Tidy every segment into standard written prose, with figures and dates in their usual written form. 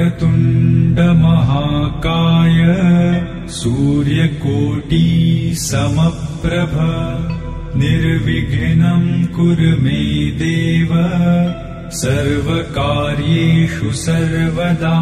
वक्रतुण्ड महाकाय सूर्यकोटि समप्रभ निर्विघ्नं कुरु मे देव सर्वकार्येषु सर्वदा।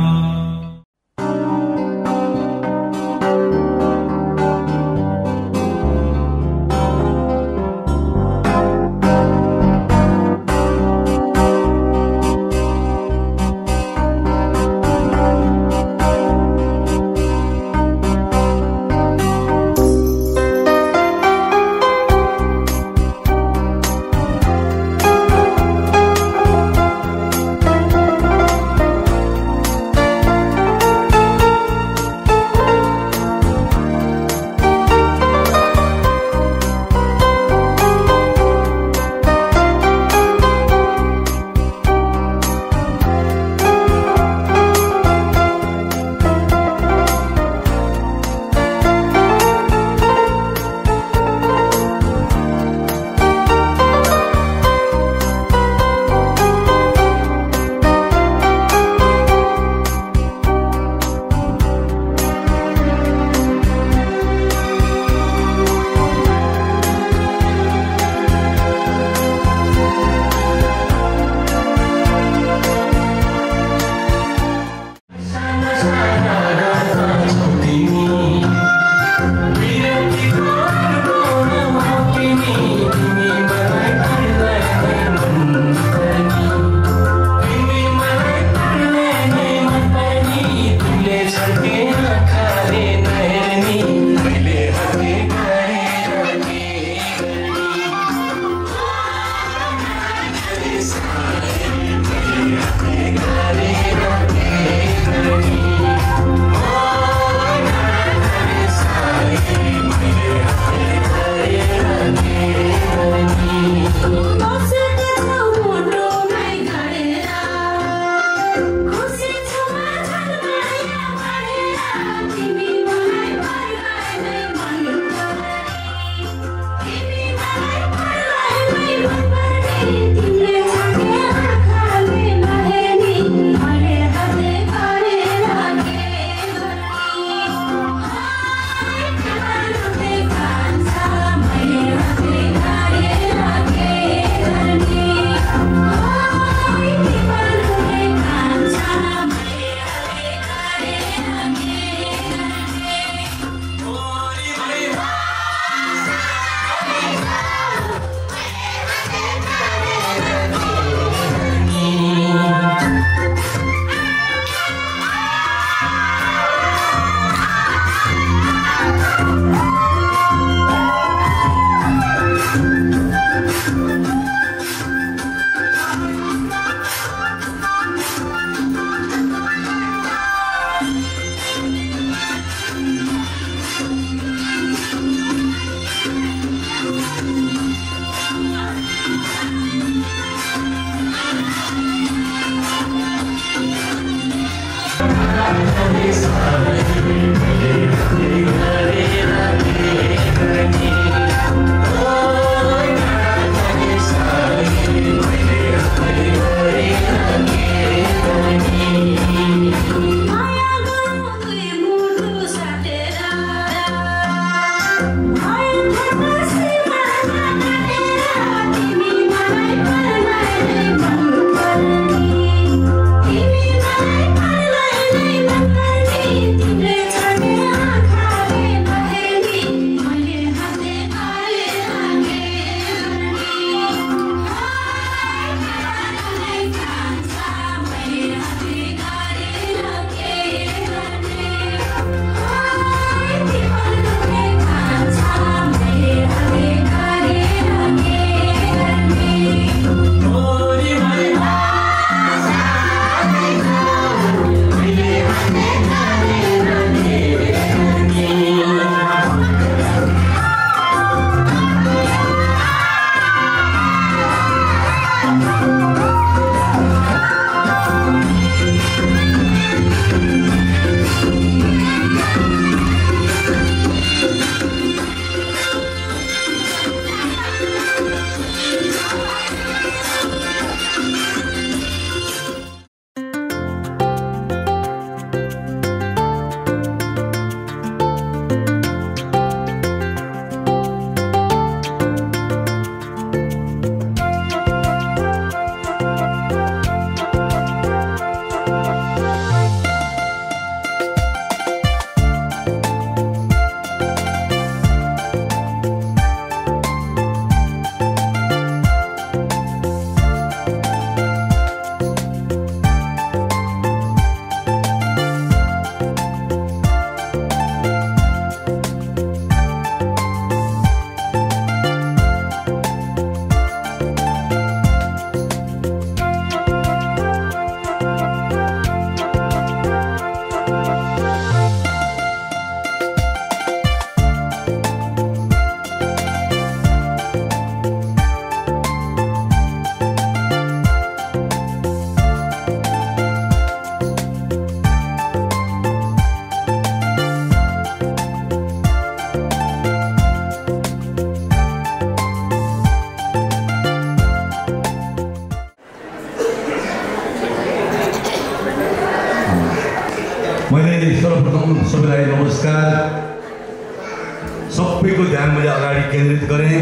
सबैको ध्यान मैले अगाडि केन्द्रित गरेँ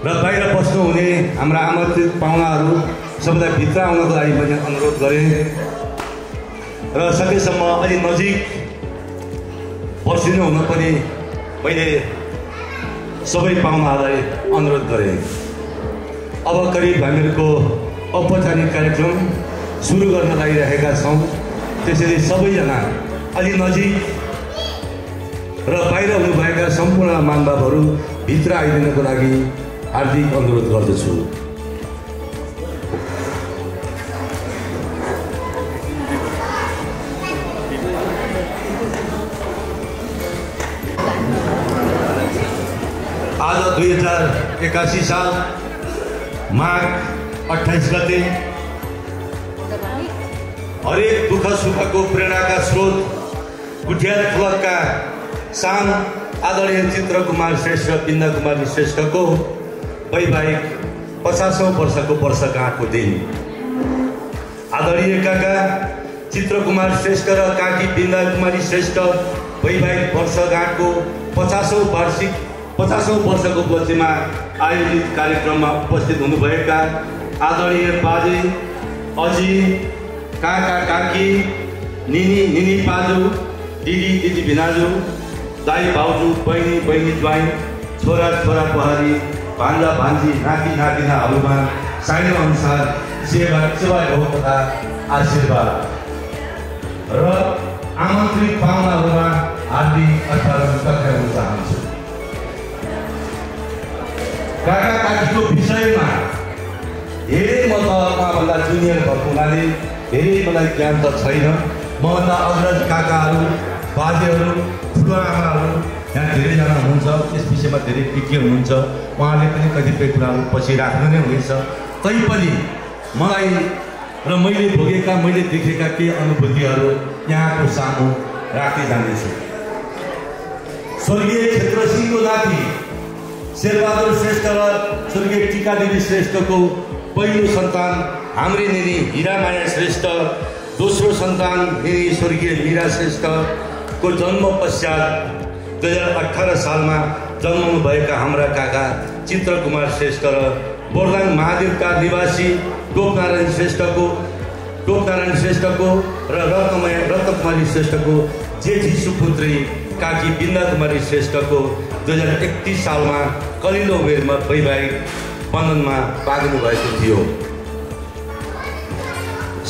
र बाहिर बस्नुहुने हाम्रा आमन्त्रित पाहुनाहरू सबैलाई भित्र आउनको लागि मैले अनुरोध गरेँ र सकेसम्म अलि नजिक बसिनु हुन पनि मैले सबै पाहुनाहरूलाई अनुरोध गरेँ। अब करिब हामीहरूको औपचारिक कार्यक्रम सुरु गर्न लागिरहेका छौँ। त्यसैले सबैजना अलि नजिक र बाहिर हुनुभएका सम्पूर्ण मानवहरू भित्र आइदिनको लागि हार्दिक अनुरोध गर्दछु। आज 2081 साल माघ 28 गते हरेक दुःख सुखको प्रेरणाका स्रोत गुठियार क्लबका सान आदरणीय चित्रकुमार श्रेष्ठ र बिन्दा कुमारी श्रेष्ठको वैवाहिक 50औं वर्षको वर्षगाँठको दिन। आदरणीय काका चित्रकुमार श्रेष्ठ र काकी बिन्दा कुमारी श्रेष्ठ वैवाहिक वर्षगाँठको 50औं वर्षको उपलक्ष्यमा आयोजित कार्यक्रममा उपस्थित हुनुभएका आदरणीय बाजे अजी काका काकी निनी पाजु दिदी भिनाजु दाई भाउजू बहिनी ज्वाइँ छोरा बुहारी भान्जा भान्जी नातिनाहरूमा साइनो अनुसार सेवा ढोक तथा आशीर्वाद र आमन्त्रित पाहुनाहरूमा हार्दिक अभिवादन टक्राउन चाहन्छु। काका काकीको विषयमा धेरै म त उहाँभन्दा जुनियर भएको हुनाले धेरै मलाई ज्ञान त छैन। मभन्दा अग्रज काकाहरू बाजेहरू ठुलो आमाहरू यहाँ धेरैजना हुनुहुन्छ, त्यस विषयमा धेरै विज्ञ हुनुहुन्छ। उहाँले पनि कतिपय कुराहरू पछि राख्नु नै हुनेछ। तैपनि मलाई र मैले भोगेका मैले देखेका केही अनुभूतिहरू यहाँको सामु राख्दै जानेछु। स्वर्गीय क्षेत्रसिंहको नाति शेरबहादुर श्रेष्ठ र स्वर्गीय टीकादेवी श्रेष्ठको पहिलो सन्तान हाम्री निनी हिरामाया श्रेष्ठ, दोस्रो सन्तान निनी स्वर्गीय मीरा श्रेष्ठको जन्म पश्चात 2018 सालमा जन्मनुभएका हाम्रा काका चित्रकुमार श्रेष्ठ र बोर्दाङ महादेवका निवासी टोकनारायण श्रेष्ठको र रत्नकुमारी श्रेष्ठको जेठी सुपुत्री काकी बिन्दा कुमारी श्रेष्ठको 2031 सालमा कलिलो उमेरमा वैवाहिक बन्धनमा बाँध्नु भएको थियो।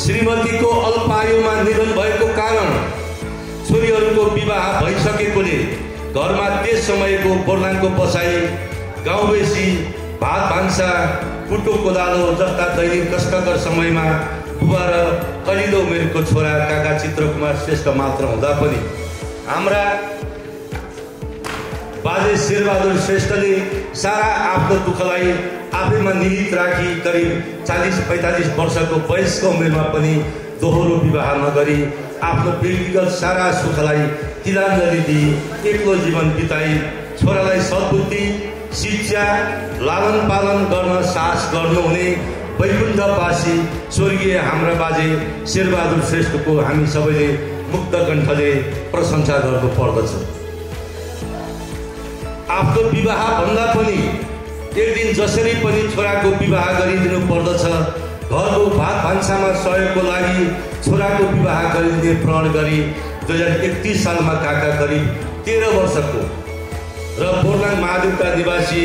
श्रीमतीको अल्पायुमा निधन भएको कारण छोरीहरूको विवाह भइसकेकोले घरमा त्यस समयको बोर्दाङको बसाई गाउँबेसी भात भान्सा कुटो कोदालो जस्ता दैनिक कष्टकर समयमा बुबा र कलिलो उमेरको छोरा काका चित्रकुमार श्रेष्ठ मात्र हुँदा पनि हाम्रा बाजे शेरबहादुर श्रेष्ठले सारा आफ्नो दुःखलाई आफैमा निहित राखी करिब 40-45 वर्षको वयस्क उमेरमा पनि दोहोरो विवाह नगरी आफ्नो व्यक्तिगत सारा सुखलाई तिलाञ्जली दिई एक्लो जीवन बिताई छोरालाई सद्बुद्धि शिक्षा लालन पालन गर्न साहस गर्नुहुने वैकुण्ठवासी स्वर्गीय हाम्रा बाजे शेरबहादुर श्रेष्ठको हामी सबैले मुक्त कण्ठले प्रशंसा गर्नु पर्दछ। आफ्नो विवाह भन्दा पनि एक दिन जसरी पनि छोराको विवाह गरिदिनु पर्दछ। घरको भात भान्सामा सहयोगको लागि छोराको विवाह गरिदिने प्रण गरी 2031 सालमा काका करिब 13 वर्षको र बोर्दाङ महादेवका निवासी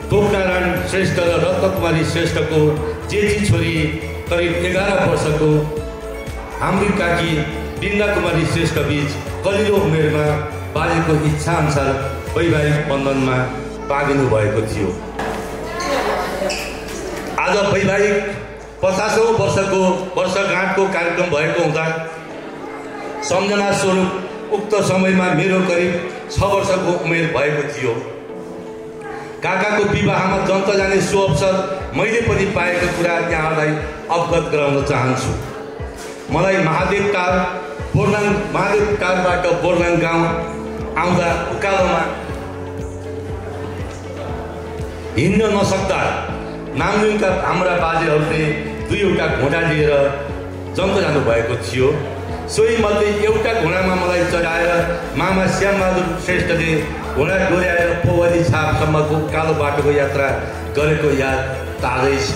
टोकनारायण श्रेष्ठ र रत्नकुमारी श्रेष्ठको जेठी छोरी करिब 11 वर्षको हाम्री काकी बिन्दा कुमारी श्रेष्ठ बीच कलिलो उमेरमा बाजेको इच्छा अनुसार वैवाहिक बन्धनमा बाँधिनु भएको थियो। आज वैवाहिक 50औं वर्षको वर्षगाँठको कार्यक्रम भएको हुँदा सम्झना स्वरूप उक्त समयमा मेरो करिब 6 वर्षको उमेर भएको थियो। काकाको विवाहमा जन्त जाने सो अवसर मैले पनि पाएको कुरा यहाँहरूलाई अवगत गराउन चाहन्छु। मलाई महादेवकालबाट बोर्दाङ गाउँ आउँदा उकालोमा हिँड्न नसक्दा नाम्लुङका हाम्रा बाजेहरूले 2वटा घोडा लिएर जङ्ग जानुभएको थियो। सोही मध्ये एउटा घोडामा मलाई चढाएर मामा श्यामबहादुर श्रेष्ठले घोडा डोर्याएर पोवरी छापसम्मको कालो बाटोको यात्रा गरेको याद ताजै छ।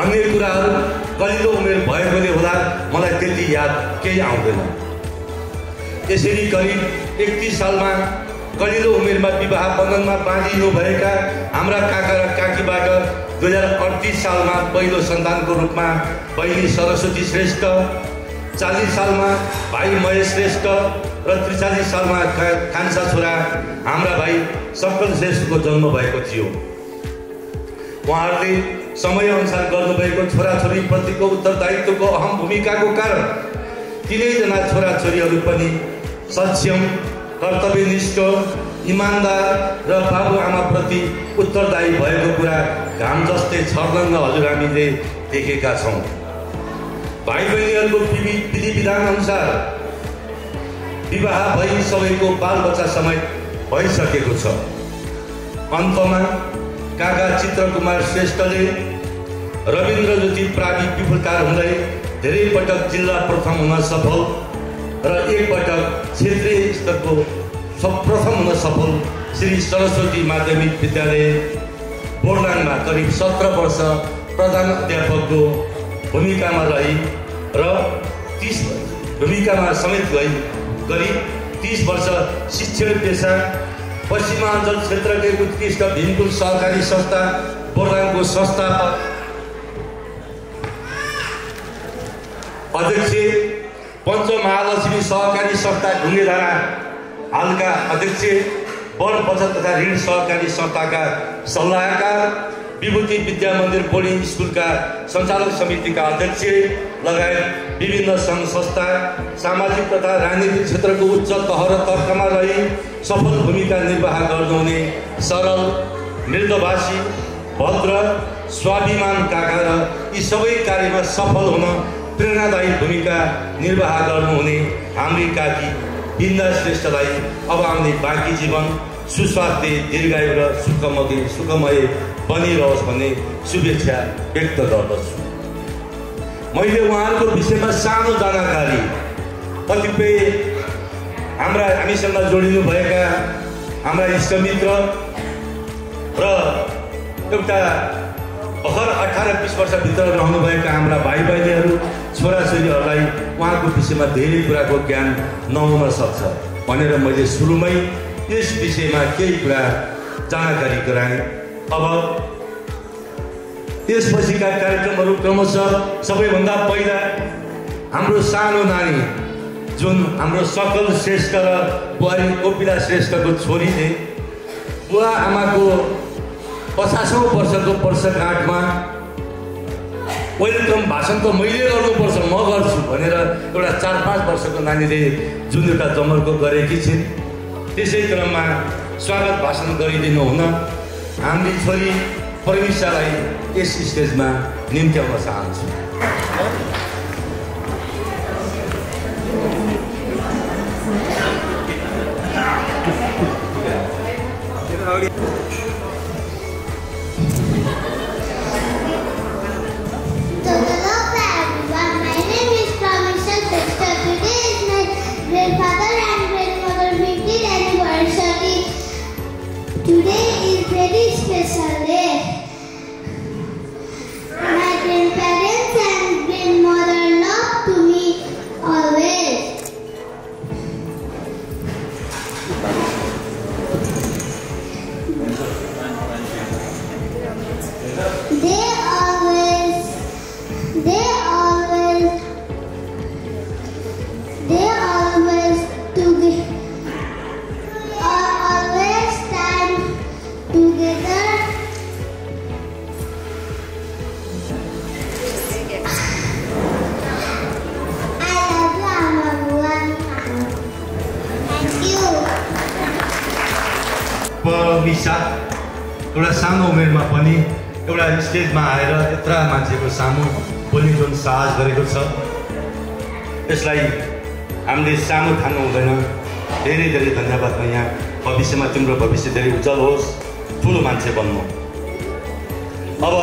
अन्य कुराहरू कलिलो उमेर भएकोले होला मलाई त्यति याद केही आउँदैन। यसरी करिब 31 सालमा कलिलो उमेरमा विवाह बन्धनमा बाँधिनुभएका हाम्रा काका र काकीबाट 2038 सालमा पहिलो सन्तानको रूपमा बहिनी सरस्वती श्रेष्ठ, 40 सालमा भाइ महेश श्रेष्ठ र 43 सालमा कान्छा छोरा हाम्रा भाइ सक्कल श्रेष्ठको जन्म भएको थियो। उहाँहरूले समयअनुसार गर्नुभएको छोराछोरीप्रतिको उत्तरदायित्वको अहम भूमिकाको कारण तिनैजना छोराछोरीहरू पनि सक्षम, कर्तव्यनिष्ठ, इमान्दार र बाबुआमाप्रति उत्तरदायी भएको कुरा घाम जस्तै छर्लङ्ग हजुर हामीले देखेका छौँ। भाइ बहिनीहरूको विधि विधान अनुसार विवाह भई सबैको बालबच्चा समेत भइसकेको छ। अन्तमा काका चित्रकुमार श्रेष्ठले रविन्द्र ज्योति प्रावि विपुलकार हुँदै धेरै पटक जिल्ला प्रथम हुन सफल र एक पटक क्षेत्रीय स्तरको प्रथम हुन सफल श्री सरस्वती माध्यमिक विद्यालय बोर्डाङमा करिब 17 वर्ष प्रधान अध्यापकको भूमिकामा रही र 30 भूमिकामा समेत गरी 30 वर्ष शिक्षण पेसा पश्चिमाञ्चल क्षेत्रकै उत्कृष्ट भीमपुर सहकारी संस्था बोर्डाङको संस्थापक अध्यक्ष, पञ्चमहालक्ष्मी सहकारी संस्था ढुङ्गेधारा हालका अध्यक्ष, वन बचत तथा ऋण सहकारी संस्थाका सल्लाहकार, विभूति विद्या मन्दिर बोर्डिङ स्कुलका सञ्चालक समितिका अध्यक्ष लगायत विभिन्न सङ्घ संस्था, सामाजिक तथा राजनीतिक क्षेत्रको उच्च तह र तर्कमा रही सफल भूमिका निर्वाह गर्नुहुने सरल, मृदभाषी, भद्र, स्वाभिमान काका र यी सबै कार्यमा सफल हुन प्रेरणादायी भूमिका निर्वाह गर्नुहुने हाम्री काकी बिन्दा श्रेष्ठलाई अब आउने बाँकी जीवन सुस्वास्थ्य, दीर्घायु र सुखमय बनिरहोस् भन्ने शुभेच्छा व्यक्त गर्दछु। मैले उहाँहरूको विषयमा सानो जानकारी कतिपय हामीसँग जोडिनुभएका हाम्रा इष्टमित्र र एउटा भर्खर 18-20 वर्षभित्र रहनुभएका हाम्रा भाइ बहिनीहरू, छोराछोरीहरूलाई उहाँको विषयमा धेरै कुराको ज्ञान नहुन सक्छ भनेर मैले सुरुमै यस विषयमा केही कुरा जानकारी गराएँ। अब त्यसपछिका कार्यक्रमहरू क्रमशः सबैभन्दा पहिला हाम्रो सानो नानी जुन हाम्रो सकल श्रेष्ठ र बुहारी कोपिला श्रेष्ठको छोरीले बुवा आमाको 50औं वर्षको वर्षगाँठमा वेलकम भाषण त मैले गर्नुपर्छ, म गर्छु भनेर एउटा 4-5 वर्षको नानीले जुन एउटा जमर्को गरेकी छिन्, त्यसै क्रममा स्वागत भाषण गरिदिनु हुन हाम्री छोरी परमिसालाई यस स्टेजमा निम्त्याउन चाहन्छु। Grandfather and grandmother 50th anniversary. Today is very special day. My grandparents and grandmother love to me always. They always stand together. I love you, everyone. Thank you. Paramisa एउटा सानो उमेरमा पनि एउटा स्टेजमा आएर यत्र मान्छेको सामु बोल्ने जुन साहस गरेको छ, यसलाई हामीले सानो ठान्नु हुँदैन। धेरै धेरै धन्यवाद। म यहाँ भविष्यमा तिम्रो भविष्य धेरै उज्जवल होस्, ठुलो मान्छे बन्नु। अब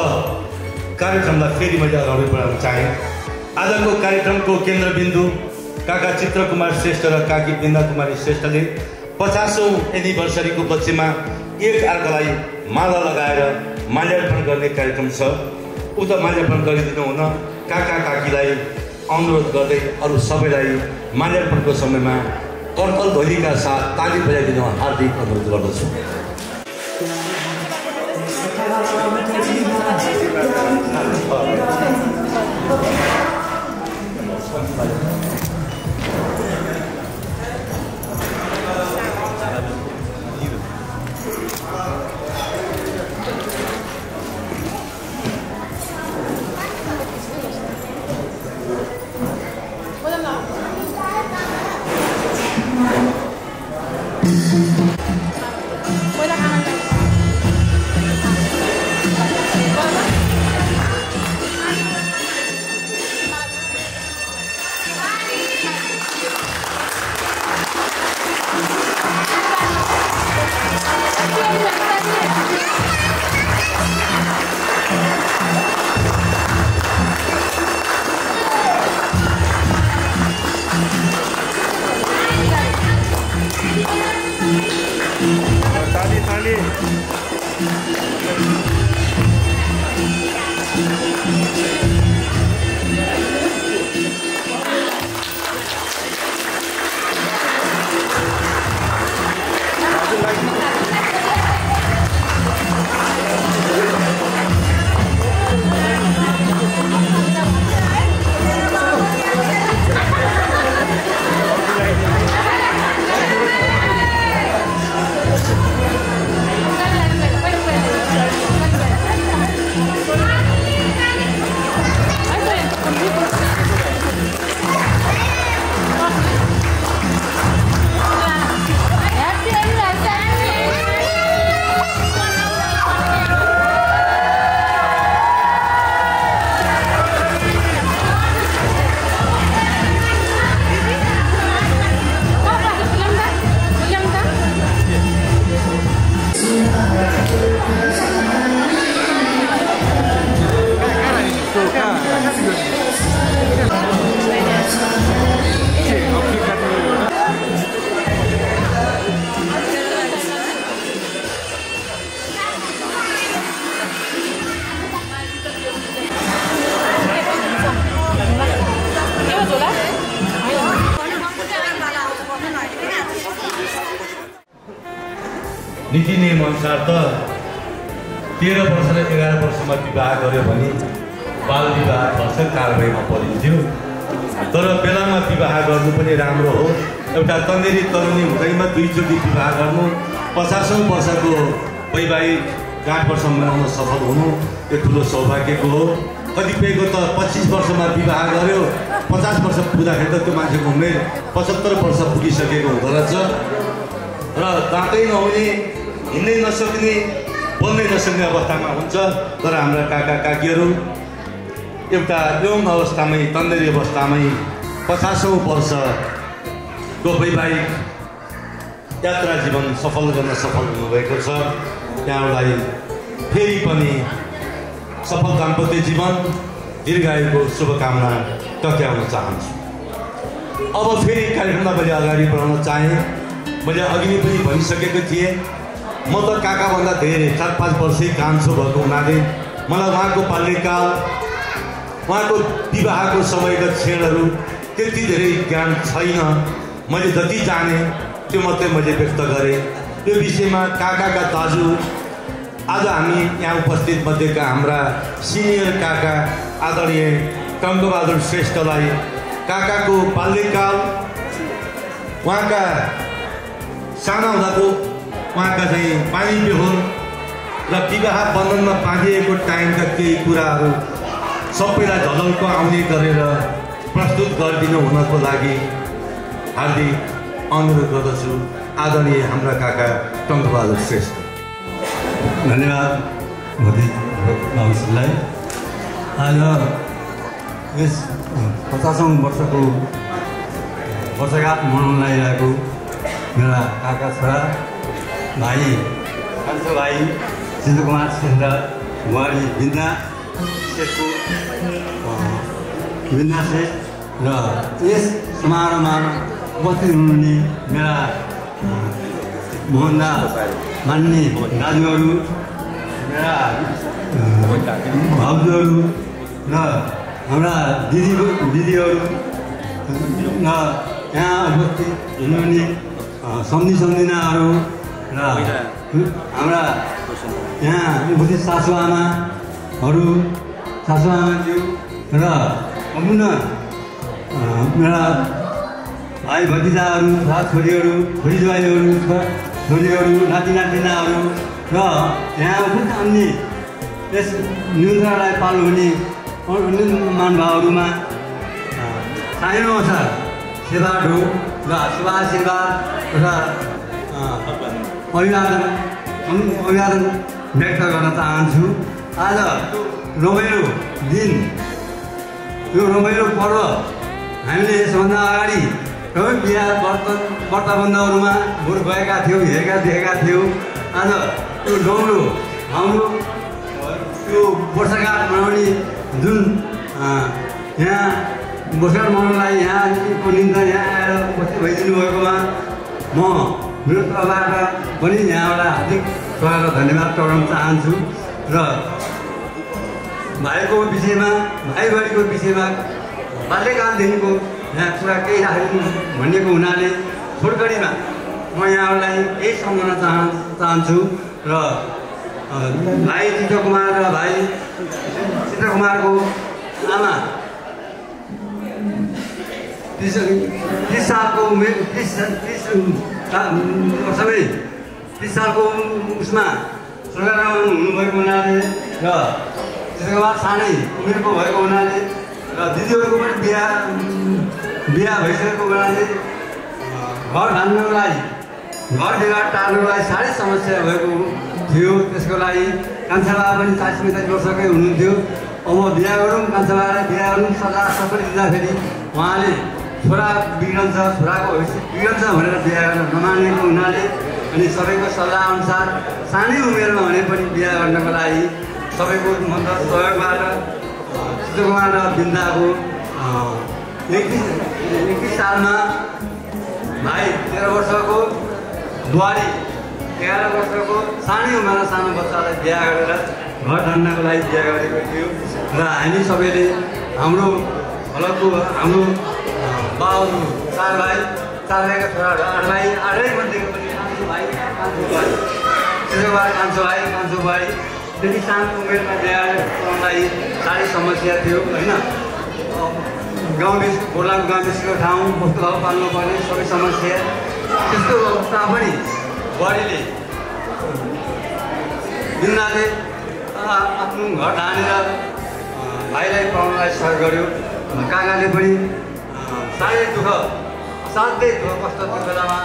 कार्यक्रमलाई फेरि मैले अगाडि बढाउन चाहेँ। आजको कार्यक्रमको केन्द्रबिन्दु काका चित्रकुमार श्रेष्ठ र काकी बिन्दा कुमारी श्रेष्ठले 50औं एनिभर्सरीको उपलक्ष्यमा एक अर्कालाई माला लगाएर माल्यार्पण गर्ने कार्यक्रम छ। उक्त माल्यार्पण गरिदिनु हुन काका काकीलाई अनुरोध गर्दै अरू सबैलाई माल्यार्पणको समयमा कर्कल ध्वनिका साथ ताली बजाइदिन हार्दिक अनुरोध गर्दछु। नीति नियम अनुसार त 13 वर्ष र 11 वर्षमा विवाह गर्यो भने बाल विवाह भर्खर कारबाहीमा परिन्थ्यो। तर बेलामा विवाह गर्नु पनि राम्रो हो। एउटा तन्देरी तरुनी हुँदैमा दुईचोटि विवाह गर्नु, 50औं वर्षको वैवाहिक गाँठबर्ष मनाउन सफल हुनु यो ठुलो सौभाग्यको हो। कतिपयको त 25 वर्षमा विवाह गर्यो, 50 वर्ष पुग्दाखेरि त त्यो मान्छेको उमेर 75 वर्ष पुगिसकेको हुँदो रहेछ र दाँतै नहुने, हिँड्नै नसक्ने, बोल्नै नसक्ने अवस्थामा हुन्छ। तर हाम्रा काका काकीहरू एउटा यौन अवस्थामै, तन्देरी अवस्थामै 50औं वर्षको वैवाहिक यात्रा जीवन सफल गर्न सफल हुनुभएको छ। त्यहाँलाई फेरि पनि सफल दाम्पत्य जीवन, दीर्घायुको शुभकामना टक्राउन चाहन्छु। अब फेरि कार्यक्रमलाई मैले अगाडि बढाउन चाहेँ। मैले अघि नै पनि भनिसकेको थिएँ, म त काकाभन्दा धेरै 4-5 वर्षै कान्छो भएको हुनाले मलाई उहाँको बाल्यकाल, उहाँको विवाहको समयका क्षणहरू त्यति धेरै ज्ञान छैन। मैले जति जाने त्यो मात्रै मैले व्यक्त गरेँ। त्यो विषयमा काकाका दाजु, आज हामी यहाँ उपस्थित मध्येका हाम्रा सिनियर काका आदरणीय टङ्कबहादुर श्रेष्ठलाई काकाको बाल्यकाल, उहाँका सानो हुँदाको उहाँका चाहिँ पानी बेहोर र विवाह बन्धनमा बाँधिएको टाइमका केही कुराहरू सबैलाई झलक्क आउने गरेर प्रस्तुत गरिदिनु हुनको लागि हार्दिक अनुरोध गर्दछु आदरणीय हाम्रा काका टङ्कबहादुर श्रेष्ठ। धन्यवाद मोदी माउसीलाई। आज यस 50औं वर्षको वर्षगाँठ मनाउन लागिरहेको मेरा काका छोरा भाइ, कान्छो भाइ सिन्धु कुमार श्रेष्ठ, बुहारी बिन्दा श्रेष्ठको बिन्दा श्रेष्ठ र यस समारोहमा उपस्थित हुनुहुने मेरा मोहनदा मान्ने दाजुहरू मेरा भाउजूहरू र हाम्रा दिदीहरू र यहाँ उपस्थित हुनुहुने सम्झिनाहरू र हाम्रा यहाँ उपस्थित सासुआमाज्यू र सम्पूर्ण मेरा भाइ भतिजाहरू छोरीहरू छोरीहरू नातिनाहरू र यहाँ उपस्थित अन्य यस नियन्त्रणलाई पाल्नु हुने अन्य महानुभावहरूमा सानो अनुसार सेवाहरू र शुभाशीर्वाद तथा अभिवादन व्यक्त गर्न चाहन्छु। आज रमाइलो दिन, यो रमाइलो पर्व हामीले यसभन्दा अगाडि सबै बिहा व्रतबन्धहरूमा बुढ गएका थियौँ, देखेका थियौँ। आज यो रमाइलो हाम्रो यो वर्षगाँठ मनाउने जुन यहाँ वर्षगाँठ मनाउनलाई यहाँको निम्ति यहाँ आएर उपस्थित भइदिनु भएकोमा म मेरो तर्फबाट पनि यहाँबाट हार्दिक स्वागत धन्यवाद टक्राउन चाहन्छु। र भाइ बहिनीको विषयमा बाल्यकालदेखिको यहाँ कुरा केही राखिदिनु भनिएको हुनाले छोटकरीमा म यहाँहरूलाई केही सम्झाउन चाहन्छु। र भाइ चित्र कुमार र भाइ चित्र कुमारको आमा 30 सालको उमेर 30 सालको उसमा स्वर्गमा हुनुभएको हुनाले र चित्रकुमार सानै उमेरको भएको हुनाले र दिदीहरूको पनि बिहा भइसकेको हुनाले घर ढेगा टार्नुको लागि साह्रै समस्या भएको थियो। त्यसको लागि कान्छा बाबा पनि 40-45 वर्षकै हुनुहुन्थ्यो। अब बिहा गरौँ कान्छा बाबालाई बिहा गरौँ सल्लाह सबै दिँदाखेरि उहाँले छोरा बिग्रन्छ, छोराको भविष्य बिग्रन्छ भनेर बिहा गर्न नमानेको हुनाले अनि सबैको सल्लाह अनुसार सानै उमेरमा भने पनि बिहा गर्नको लागि सबैको मन्त्र सहयोगबाट चित्रकुमार र बिन्दाको 21 सालमा भाइ 13 वर्षको बुहारी 11 वर्षको सानै उमेरमा सानो बच्चालाई बिहा गरेर घर धान्नको लागि बिहा गरेको थियो। र हामी सबैले हाम्रो बाबु 4 भाइका छोराहरू 8 भाइ मध्येको पनि कान्छो भाइ कान्छो भाइ त्यति सानो उमेरमा बिहा गर्नलाई साह्रै समस्या थियो होइन। खोलाको गाउँ बेसीको ठाउँ बस्तुभाव पाल्नुपर्ने सबै समस्या त्यस्तो अवस्था पनि बुहारीले बिन्दाले आफ्नो घर ढानेर भाइलाई पढाउनलाई सहयोग गर्यो। काकाले पनि साह्रै असाध्यै दुःख कष्ट त्यो बेलामा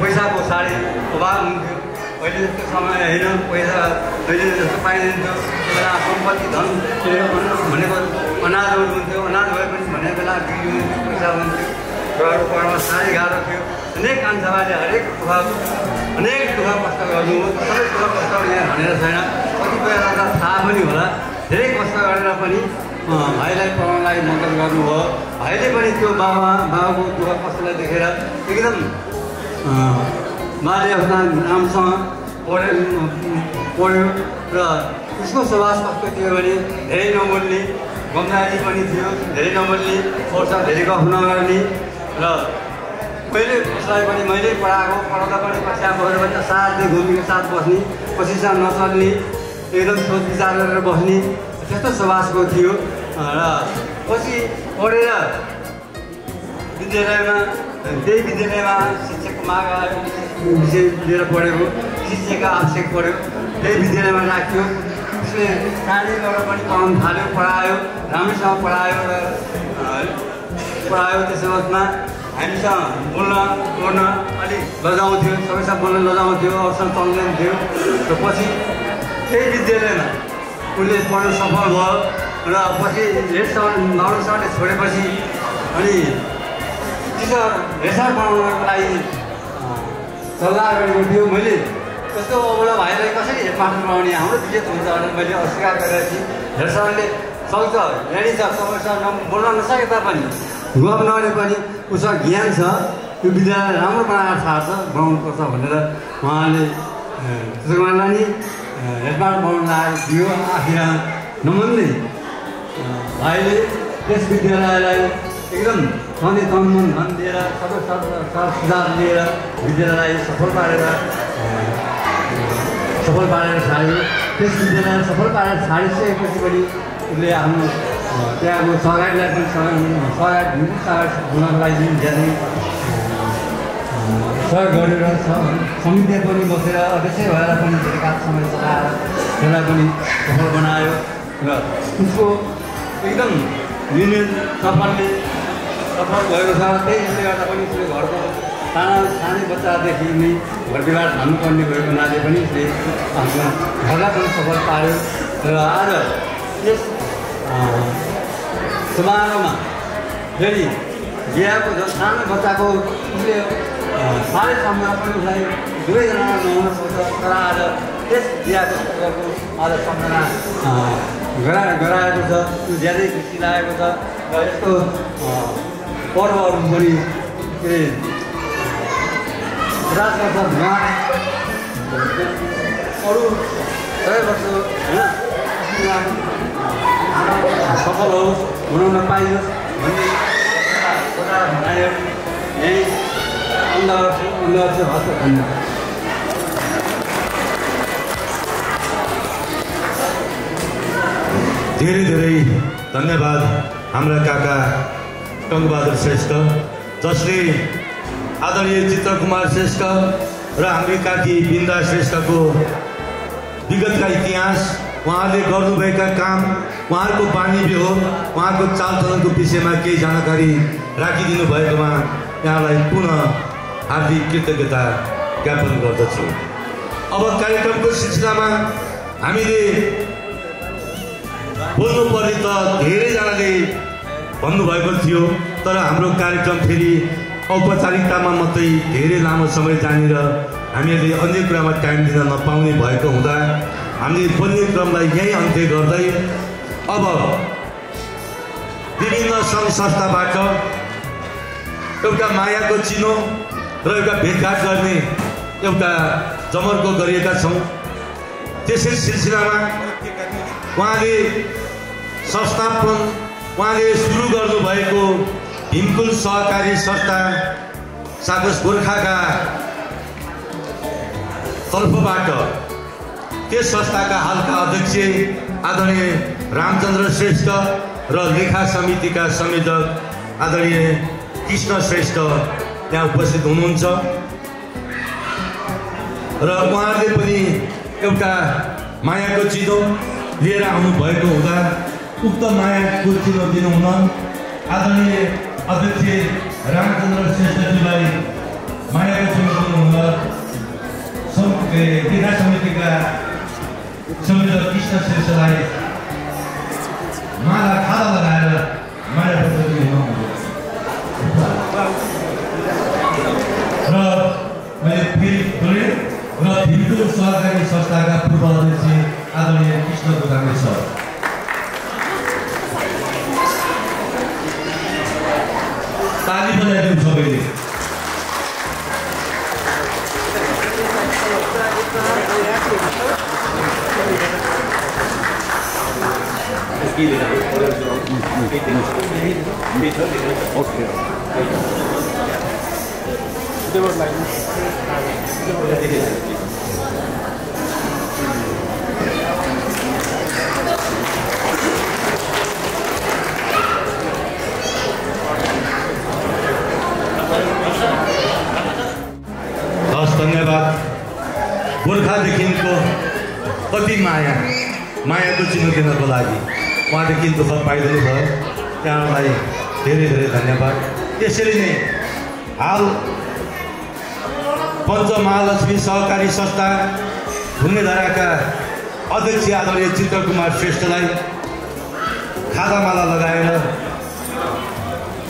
पैसाको साह्रै अभाव हुन्थ्यो। अहिले जस्तो समय होइन, पैसा अहिले जस्तो पाइन्थ्यो। त्यो बेला सम्पत्ति धन भनेको अनाजहरू हुन्थ्यो, अनाज भए पनि भनेको बेला बिग्रियो, पैसा हुन्थ्यो। छोराहरू पढाउन साह्रै गाह्रो थियो। अनेक कान्छाबाले अनेक दुःख कष्ट गर्नु, सबै दुःख कष्टहरू यहाँ भनेर छैन, कतिपयलाई त थाहा पनि होला। धेरै कष्ट गरेर पनि भाइलाई पढाउनलाई मद्दत गर्नुभयो। भाइले पनि त्यो बाबाको दुःख कष्टलाई देखेर एकदम बाल्य अवस्था राम्रोसँग पढ्यो र उसको स्वभाव कस्तो थियो भने धेरै नबोल्ने, गम्दारी पनि थियो, धेरै नबोल्ने, वर्ष धेरै गफ नगर्ने र मैले पढाउँदा पनि कक्षा बसेर पनि साथले घुमीको साथ बस्ने, पछिसम्म नचल्ने, एकदम सोच विचार गरेर बस्ने त्यस्तो स्वभावको थियो। र पछि पढेर त्यही विद्यालयमा शिक्षकको माग विषय लिएर पढेको, शिक्षकको आवश्यक पढ्यो, त्यही विद्यालयमा राख्यो। उसले सानैबाट पनि पढाउनु थाल्यो, पढायो, राम्रोसँग पढायो। त्यसो बादमा हामीसँग बोल्न अलिक लजाउँथ्यो, सबैसँग बोल्न लजाउँथ्यो, अवसर चल्दैन थियो। र पछि त्यही विद्यालयमा उसले पढ्न सफल भयो र पछि माउसरले छोडेपछि अनि हेडसर बनाउनको लागि सल्लाह गरेको थियो। मैले त्यस्तो अबला भाइलाई कसरी हेडमास्टर बनाउने, हाम्रो विजेत हुन्छ भनेर मैले अस्वीकार गरेको थिएँ। हेडसरले सक्छ, रेडी छ, तपाईँसँग बोल्न नसके तापनि गफ नगरे पनि उसको ज्ञान छ, यो विद्यालय राम्रो बनाएर थाहा छ बनाउनुपर्छ भनेर उहाँले चित्रकुमारलाई नि हेडमास्टर बनाउन दियो। आखिर नमन्दै भाइले त्यस विद्यालयलाई एकदम सधैँ तनमन धन दिएर सबै सुझाव लिएर विद्यालयलाई सफल पारेर छाड्यो। त्यस विद्यालयलाई सफल पारेर छाडिसकेपछि पनि उसले आफ्नो त्यहाँको सहकारीलाई पनि सहयोग हुनको लागि धेरै सहयोग गरेर समिति पनि बसेर अध्यक्ष भएर पनि धेरै काल समय चलाएर त्यसलाई पनि सफल बनायो र उसको एकदम युनियन सफल भएको छ। त्यसले गर्दा पनि उसले घरको सानै बच्चादेखि नै घर विवाह हाल्नुपर्ने भएको नाले पनि उसले आफ्नो घरलाई पनि सफल पार्यो। र आज यस समारोहमा फेरि बिहाको झन् सानो बच्चाको उसले साह्रै समय पनि उसलाई दुवैजना नहुन सक्छ, तर आज त्यस बिहाको आज सम्झना गराएको छ। त्यो ज्यादै खुसी लागेको छ। र यस्तो पर्वहरू पनि के राज गर्छ अरू सबै वर्ष होइन सफल होस्, मनाउन पाइयोस् भन्ने भनायो। यही अन्दाज हस् धन्यवाद। धेरै धेरै धन्यवाद हाम्रा काका टङ्कबहादुर श्रेष्ठ, जसले आदरणीय चित्रकुमार श्रेष्ठ र हाम्री काकी बिन्दा श्रेष्ठको विगतका इतिहास, उहाँले गर्नुभएका काम, उहाँहरूको बानी व्यवहार, उहाँको चालचलनको विषयमा केही जानकारी राखिदिनु भएकोमा यहाँलाई पुनः हार्दिक कृतज्ञता ज्ञापन गर्दछु। अब कार्यक्रमको सिलसिलामा हामीले बोल्नुपर्ने त धेरैजनाले भन्नुभएको थियो, तर हाम्रो कार्यक्रम फेरि औपचारिकतामा मात्रै धेरै लामो समय जानेर हामीहरूले अन्य कुरामा टाइम दिन नपाउने भएको हुँदा हामीले बोल्ने क्रमलाई यहीँ अन्त्य गर्दै अब विभिन्न सङ्घ संस्थाबाट एउटा मायाको चिनो र एउटा भेटघाट गर्ने एउटा जमर्को गरिएका छौँ। त्यसै सिलसिलामा उहाँले संस्थापन उहाँले सुरु गर्नुभएको भीमकुल सहकारी संस्था सागस गोर्खाका तर्फबाट त्यस संस्थाका हालका अध्यक्ष आदरणीय रामचन्द्र श्रेष्ठ र लेखा समितिका संयोजक आदरणीय कृष्ण श्रेष्ठ त्यहाँ उपस्थित हुनुहुन्छ र उहाँले पनि एउटा मायाको चिनो लिएर आउनुभएको हुँदा उक्त मायाको चिनो दिनुहुन आदरणीय अध्यक्ष रामचन्द्र श्रेष्ठजीलाई मायाको चिनो दिनुहुन लेखा समितिका संयोजक कृष्ण श्रेष्ठलाई माला खाला लगाएर माया पत्र दिनुहुन्न र मैले फेरि बोलेँ र भीमकुल सहकारी संस्थाका पूर्व अध्यक्ष आदरणीय कृष्ण गोदामे सर। ताली बजाइदिउँ सबैले। हस्, धन्यवाद। गोर्खादेखिको कति मायाको चिनो दिनको लागि उहाँदेखि दुःख पाइदिनु भयो, त्यहाँलाई धेरै धेरै धन्यवाद। त्यसरी नै हाल पञ्चमहालक्ष्मी सहकारी संस्था ढुङ्गेधाराका अध्यक्ष आदरणीय चित्रकुमार श्रेष्ठलाई खादामाला लगाएर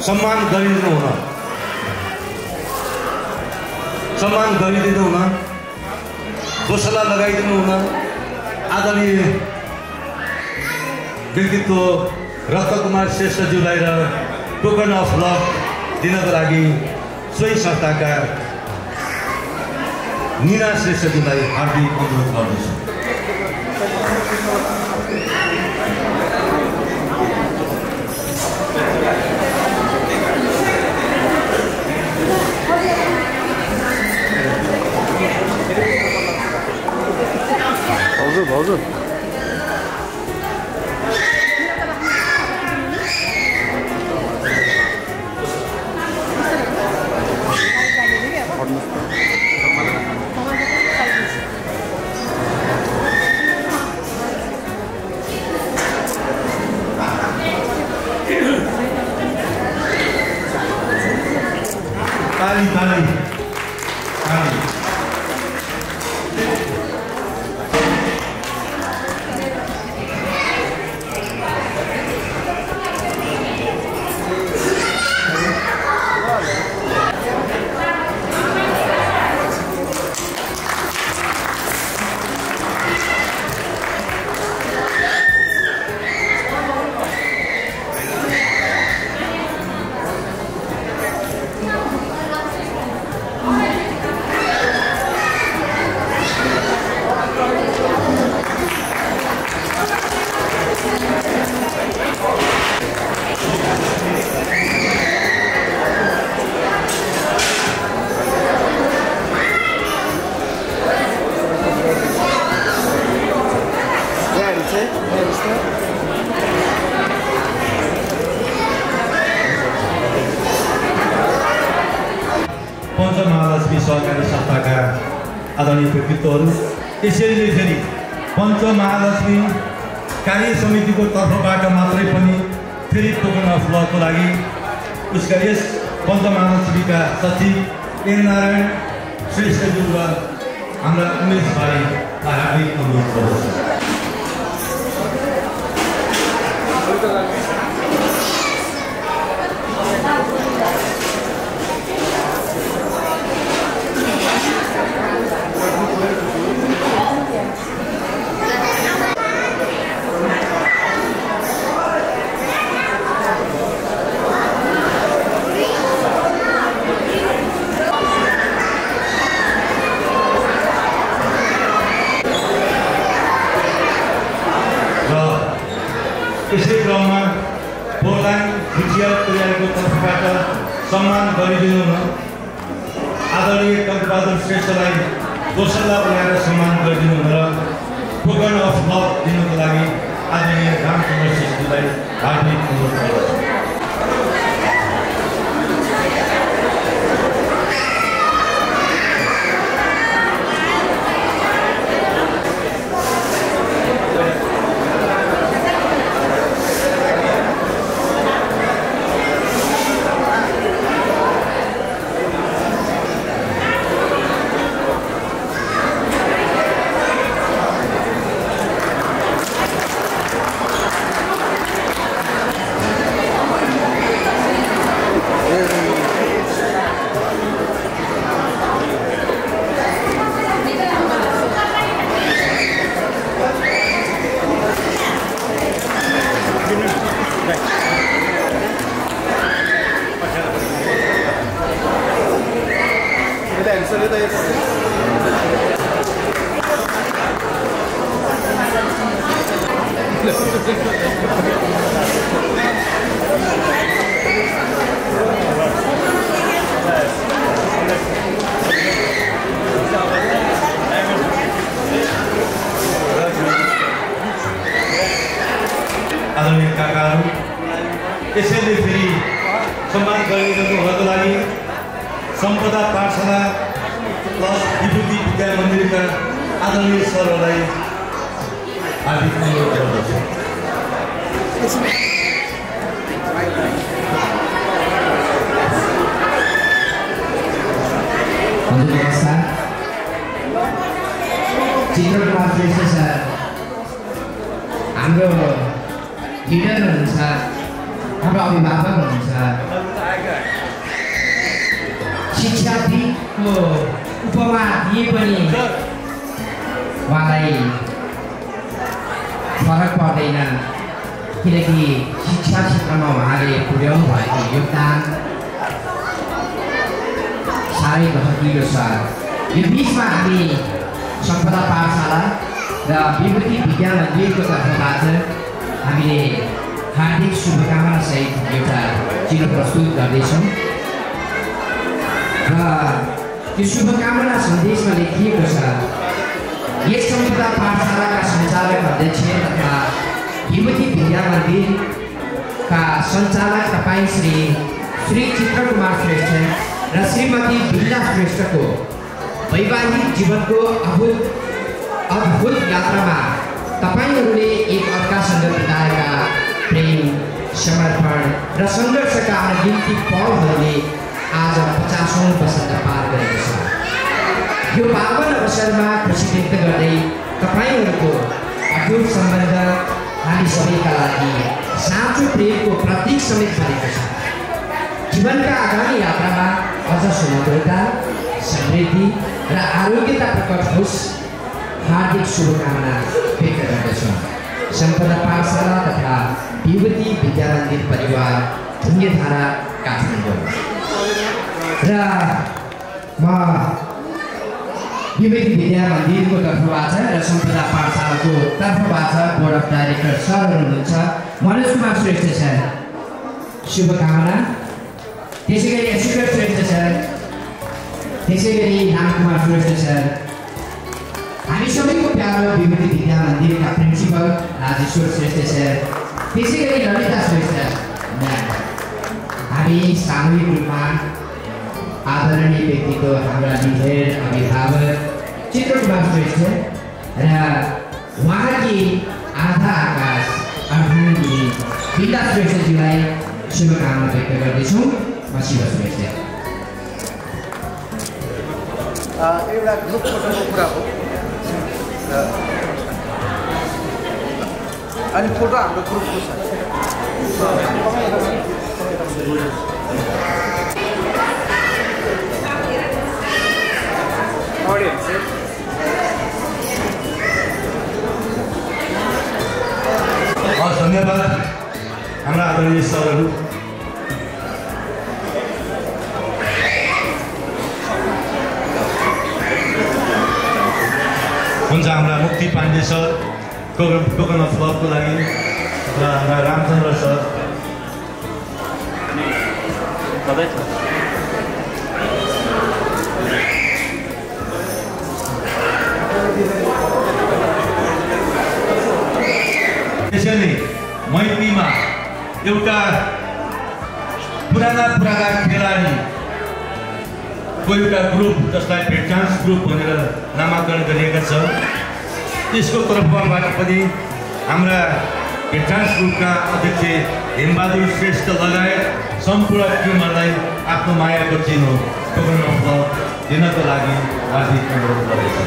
सम्मान गरिदिनु हुन गोसला लगाइदिनु हुन आदरणीय व्यक्तित्व रत्नकुमार श्रेष्ठज्यूलाई र टोकन अफ लभ दिनको लागि सोही संस्थाका मीना श्रेष्ठजीलाई हार्दिक अनुरोध गर्दछु। भाउजू पञ्चमहालक्ष्मी सहकारी संस्थाका आदरणीय व्यक्तित्वहरू, यसैले फेरि पञ्चमहालक्ष्मी कार्य समितिको तर्फबाट मात्रै पनि फेरि टोकन अफ लको लागि उसका यस पञ्चमहालक्ष्मीका सचिव एन नारायण श्रेष्ठज्यू र हाम्रा उमेश भाइलाई हार्दिक अनुरोध गर्दछु। यसै क्रममा बोर्लाङ शिक्षा परिवारको तर्फबाट सम्मान गरिदिनु आदरणीय टङ्कबहादुर श्रेष्ठलाई दोस्रो बनाएर सम्मान गरिदिनु र टोकन अफ लभ दिनुको लागि आदरणीय रामचन्द्र श्रेष्ठलाई हार्दिक अनुरोध गर्दछु। आदरणीय काकाहरू, यसैले फेरि सम्मान गरिदिनुको लागि सम्पदा पाठशाला प्लस विभूति विद्या मन्दिरका आदरणीय सरहरूलाई हार्दिक अनुरोध गर्दछु। नमस्कार, चित्रकुमार श्रेष्ठ सर हाम्रो लिडर हुनुहुन्छ, हाम्रो अभिभावक हुनुहुन्छ, शिक्षाविदको उपमा दिए पनि उहाँलाई फरक पर्दैन, किनकि शिक्षा क्षेत्रमा उहाँले पुर्याउनु भएको योगदान साह्रै गहकिलो छ। यो बिचमा हामी सम्पदा पाठशाला र विभूति विद्या मन्दिरको तर्फबाट हामीले हार्दिक शुभकामनासहित एउटा चिनो प्रस्तुत गर्दैछौँ र त्यो शुभकामना सन्देशमा लेखिएको छ, यस सम्पदा पाठशालाका सञ्चालक अध्यक्ष तथा विभूति विद्या मन्दिरका सञ्चालक तपाईँ श्री चित्रकुमार श्रेष्ठ र श्रीमती बिन्दा श्रेष्ठको वैवाहिक जीवनको अद्भुत यात्रामा तपाईहरूले एक अर्कासँग बिताएका प्रेम, समर्पण र सङ्घर्षका अनगिन्ती पलहरूले आज 50औं वसन्त पार गरेको छ। यो पावन अवसरमा खुसी व्यक्त गर्दै तपाईँहरूको अटुट सम्बन्ध हामी सबैका लागि साँचो प्रेमको प्रतीक समेत बनेको छ। जीवनका आगामी यात्रामा अझ सुमधुरता, समृद्धि र आरोग्यता प्रकट होस्, हार्दिक शुभकामना व्यक्त गर्दछौँ। सम्पदा पाठशाला तथा विभूति विद्या मन्दिर परिवार, ढुङ्गेधारा, काठमाडौँ। र म विभूति विद्या मन्दिरको तर्फबाट र सम्पदा पाठशालाको तर्फबाट बोर्ड अफ डाइरेक्टर सरहरू हुनुहुन्छ मनोज कुमार श्रेष्ठ सर, शुभकामना। त्यसै गरी एसुकर श्रेष्ठ सर, त्यसै गरी रामकुमार श्रेष्ठ सर, हामी सबैको प्यारो विभूति विद्या मन्दिरका प्रिन्सिपल राजेश्वर श्रेष्ठ सर, त्यसै गरी ललिता श्रेष्ठ म्याम, हामी सामूहिक रूपमा आदरणीय व्यक्तित्व हाम्रा लिडर अभिभावक चित्रकुमार श्रेष्ठ र उहाँकी आधा आकाश अर्धाङ्गिनी बिन्दा श्रेष्ठजीलाई शुभकामना व्यक्त गर्दैछौँ। म शिव श्रेष्ठ। एउटा ग्रुप फोटोको कुरा हो अनि फोटो हाम्रो ग्रुपको छ। धन्यवाद हाम्रा आदरणीय सरहरू। हुन्छ हाम्रा मुक्ति पाण्डे सर टोकन अफ लभको लागि र हाम्रा रामचन्द्र सर, त्यसैले मैत्रीमा एउटा पुराना खेलाडी को एउटा ग्रुप जसलाई भेटचान्स ग्रुप भनेर नामाकरण गरिएका छ, त्यसको तर्फबाट पनि हाम्रा भेटचान्स ग्रुपका अध्यक्ष हेमबहादुर श्रेष्ठ लगायत सम्पूर्ण टिमहरूलाई आफ्नो मायाको चिनो टोकन अफ लभ दिनको लागि हार्दिक अनुरोध गर्दछु।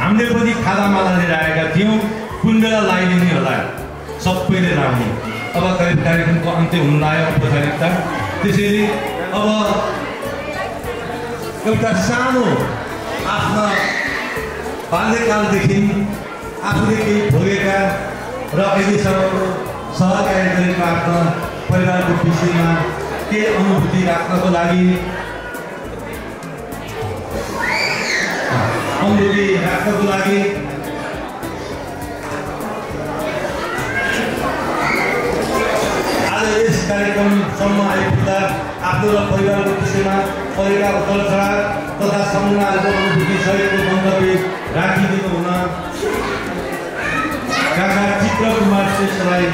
हामीले पनि खादामाला लिएर आएका थियौँ, कुन बेला लगाइदिने होला सबैले राख्ने। अब कार्यक्रमको अन्त्य हुन लाग्यो औपचारिकता, त्यसैले अब एउटा सानो आफ्ना बाल्यकालदेखि आफूले केही भोगेका र अहिलेसम्मको सहकार्य गरेको आफ्ना परिवारको विषयमा केही अनुभूति राख्नको लागि आज यस कार्यक्रमसम्म आइपुग्दा आफ्नो र परिवारको विषयमा परेका उतार-चढाव तथा सम्झनाहरूको अनुभूति सहितको मन्तव्य राखिदिनु हुन काका चित्रकुमार श्रेष्ठलाई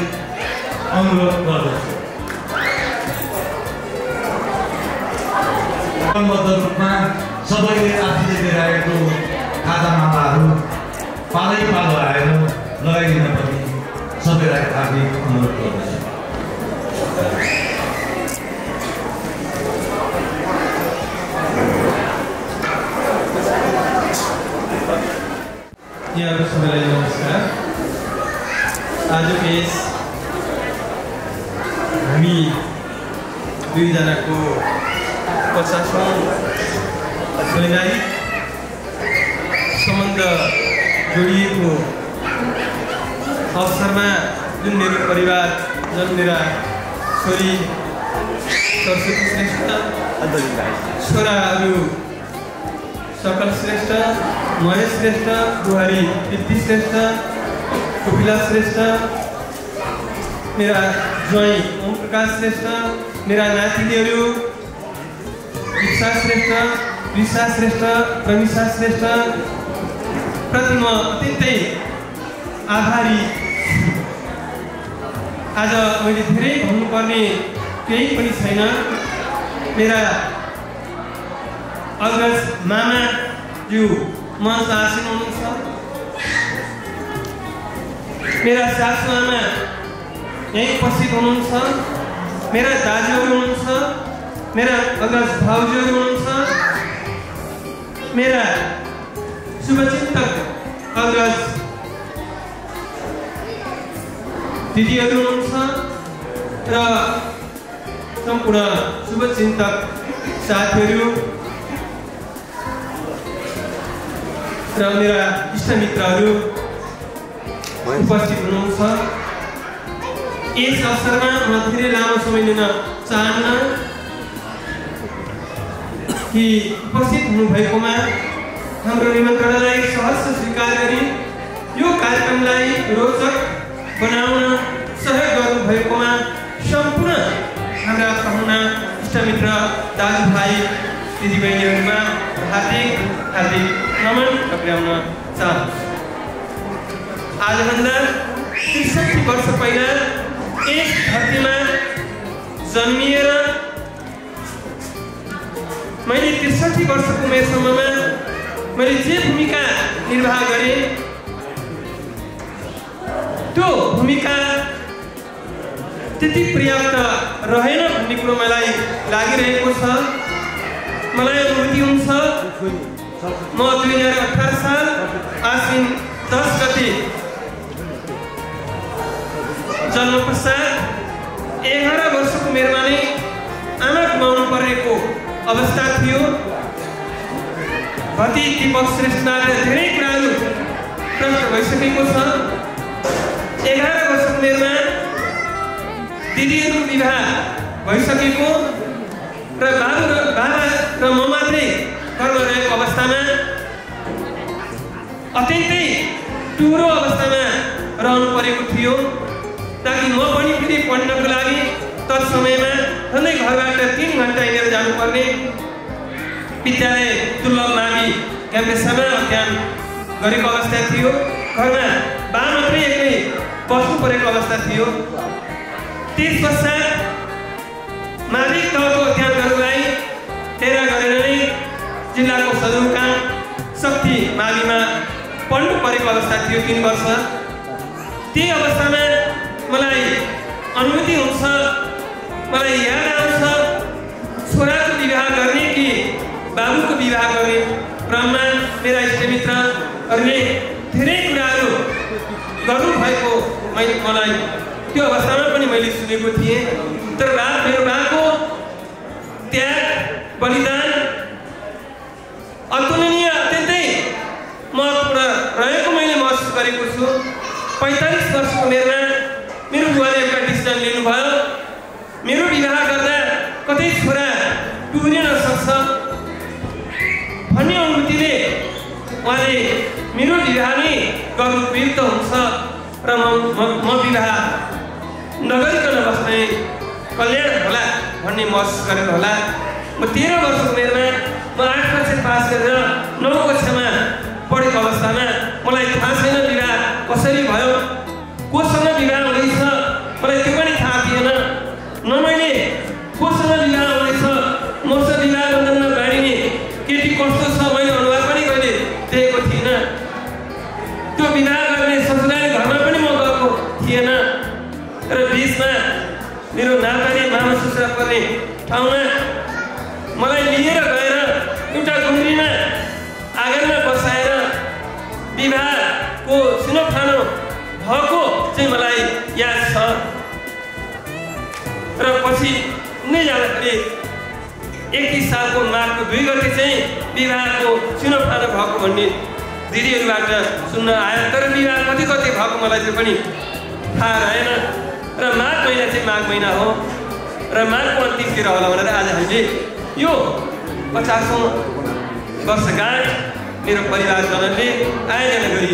अनुरोध गर्दछु। क्रमबद्ध रूपमा सबैले आफूले लिइरहेको खाजानामाहरू पालै पालो आएर लगाइदिन पनि सबैलाई हार्दिक अनुरोध गर्दछु। यहाँहरू सबैलाई नमस्कार। आजको यस हामी दुईजनाको 50औं वैवाहिक सम्बन्ध जोडिएको अवसरमा जुन मेरो परिवार, जुन मेरा छोरी सरस्वती श्रेष्ठ, छोराहरू सकल श्रेष्ठ, महेश श्रेष्ठ, बुहारी कृति श्रेष्ठ, कपिला श्रेष्ठ, मेरा ज्वाइँ ओम प्रकाश श्रेष्ठ, मेरा नातिनीहरू दीक्षा श्रेष्ठ, विशा श्रेष्ठ, प्रमिशा श्रेष्ठ प्रति म अत्यन्तै आभारी। आज मैले धेरै भन्नुपर्ने केही पनि छैन। मेरा अग्रज मामाज्यू मञ्च आसीन हुनुहुन्छ, मेरा सासु आमा यहीँ उपस्थित हुनुहुन्छ, मेरा दाजुहरू हुनुहुन्छ, मेरा अग्रज भाउजूहरू हुनुहुन्छ, मेरा शुभचिन्तक अग्रज दिदीहरू हुनुहुन्छ र सम्पूर्ण शुभचिन्तक साथीहरू र मेरा इष्टमित्रहरू उपस्थित हुनुहुन्छ। यस अवसरमा म धेरै लामो समय लिन चाहन्न कि उपस्थित हुनुभएकोमा हाम्रो निमन्त्रणालाई सहर्ष स्वीकार गरी यो कार्यक्रमलाई रोचक बनाउन सहयोग गर्नुभएकोमा सम्पूर्ण हाम्रा पाहुना, इष्टमित्र, दाजुभाइ, दिदीबहिनीहरूमा हार्दिक नमन टक्राउन चाहन्छु। आजभन्दा 63 वर्ष पहिला यस धरतीमा जन्मिएर मैले 63 वर्षको उमेरसम्ममा मैले जे भूमिका निर्वाह गरेँ त्यो भूमिका त्यति पर्याप्त रहेन भन्ने कुरो मलाई लागिरहेको छ। मलाई अनुभूति हुन्छ म 2018 साल आश्विन 10 गते जन्म पश्चात 11 वर्षको उमेरमा नै आमा गुमाउनु परेको अवस्था थियो। भति दीपक श्रेष्ठले धेरै कुराहरू प्रश्न भइसकेको छ। 11 वर्षको उमेरमा दिदीहरू विवाह भइसकेको र बाबा र म मात्रै घरमा रहेको अवस्थामा अत्यन्तै टुरो अवस्थामा रहनु परेको थियो। ताकि म पनि फेरि पढ्नको लागि तत्समयमा झन्डै घरबाट 3 घन्टा हिँडेर जानुपर्ने विद्यालय दुर्लभ मावि क्याम्पसमा अध्ययन गरेको अवस्था थियो। घरमा बा मात्रै एक्लै बस्नु परेको अवस्था थियो। त्यस पश्चात माध्यमिक तहको अध्ययनहरूलाई तेरा गरेर नै जिल्लाको सदरमुकाम शक्ति माविमा पढ्नु परेको अवस्था थियो 3 वर्ष। त्यही अवस्थामा मलाई अनुभूति हुन्छ, मलाई याद आउँछ छोराको विवाह गर्ने कि बाबुको विवाह गर्ने क्रममा मेरा इष्टमित्रहरूले धेरै कुराहरू गर्नुभएको मलाई त्यो अवस्थामा पनि मैले सुनेको थिएँ। तर मेरो बाको त्याग बलिदान अतुलनीय अत्यन्तै महत्त्वपूर्ण रहेको मैले महसुस गरेको छु। 45 वर्षको उमेरमा मेरो बुवाले एउटा डिसिजन लिनुभयो, मेरो विवाह गर्दा कतै छोरा टुरिन सक्छ भन्ने अनुभूतिले उहाँले मेरो विवाह नै गर्नु उपयुक्त हुन्छ र म विवाह नगरिकन बस्ने कल्याण होला भन्ने महसुस गरेर होला। म 13 वर्षको उमेरमा म 8 कक्षा पास गरेर 9 कक्षामा पढेको अवस्थामा मलाई थाहा छैन विवाह कसरी भयो, कोसँग विवाह हुँदैछ मलाई त्यो पनि थाहा थिएन। न मैले कोसँग विवाह हुँदैछ मसँग विवाह बन्धनमा विवाह गर्ने ससुराली घरमा पनि म गएको थिएन र बिचमा मेरो नाताले मामा ससुरा पर्ने ठाउँमा मलाई लिएर गएर एउटा गुन्द्रीमा आँगनमा बसाएर विवाहको सुनोफानो भएको चाहिँ मलाई याद छ र पछि नै जाँदाखेरि 31 सालको माघको 2 गते चाहिँ विवाहको सुनोफानो भएको भन्ने दिदीहरूबाट सुन्न आयो तर विवाह कति भएको मलाई त्यो पनि थाहा रहेन र माघ महिना चाहिँ माघ महिना हो र माघको अन्तिमतिर होला भनेर आज हामीले यो 50औं वर्षगाँठ मेरो परिवारजनले आयोजना गरी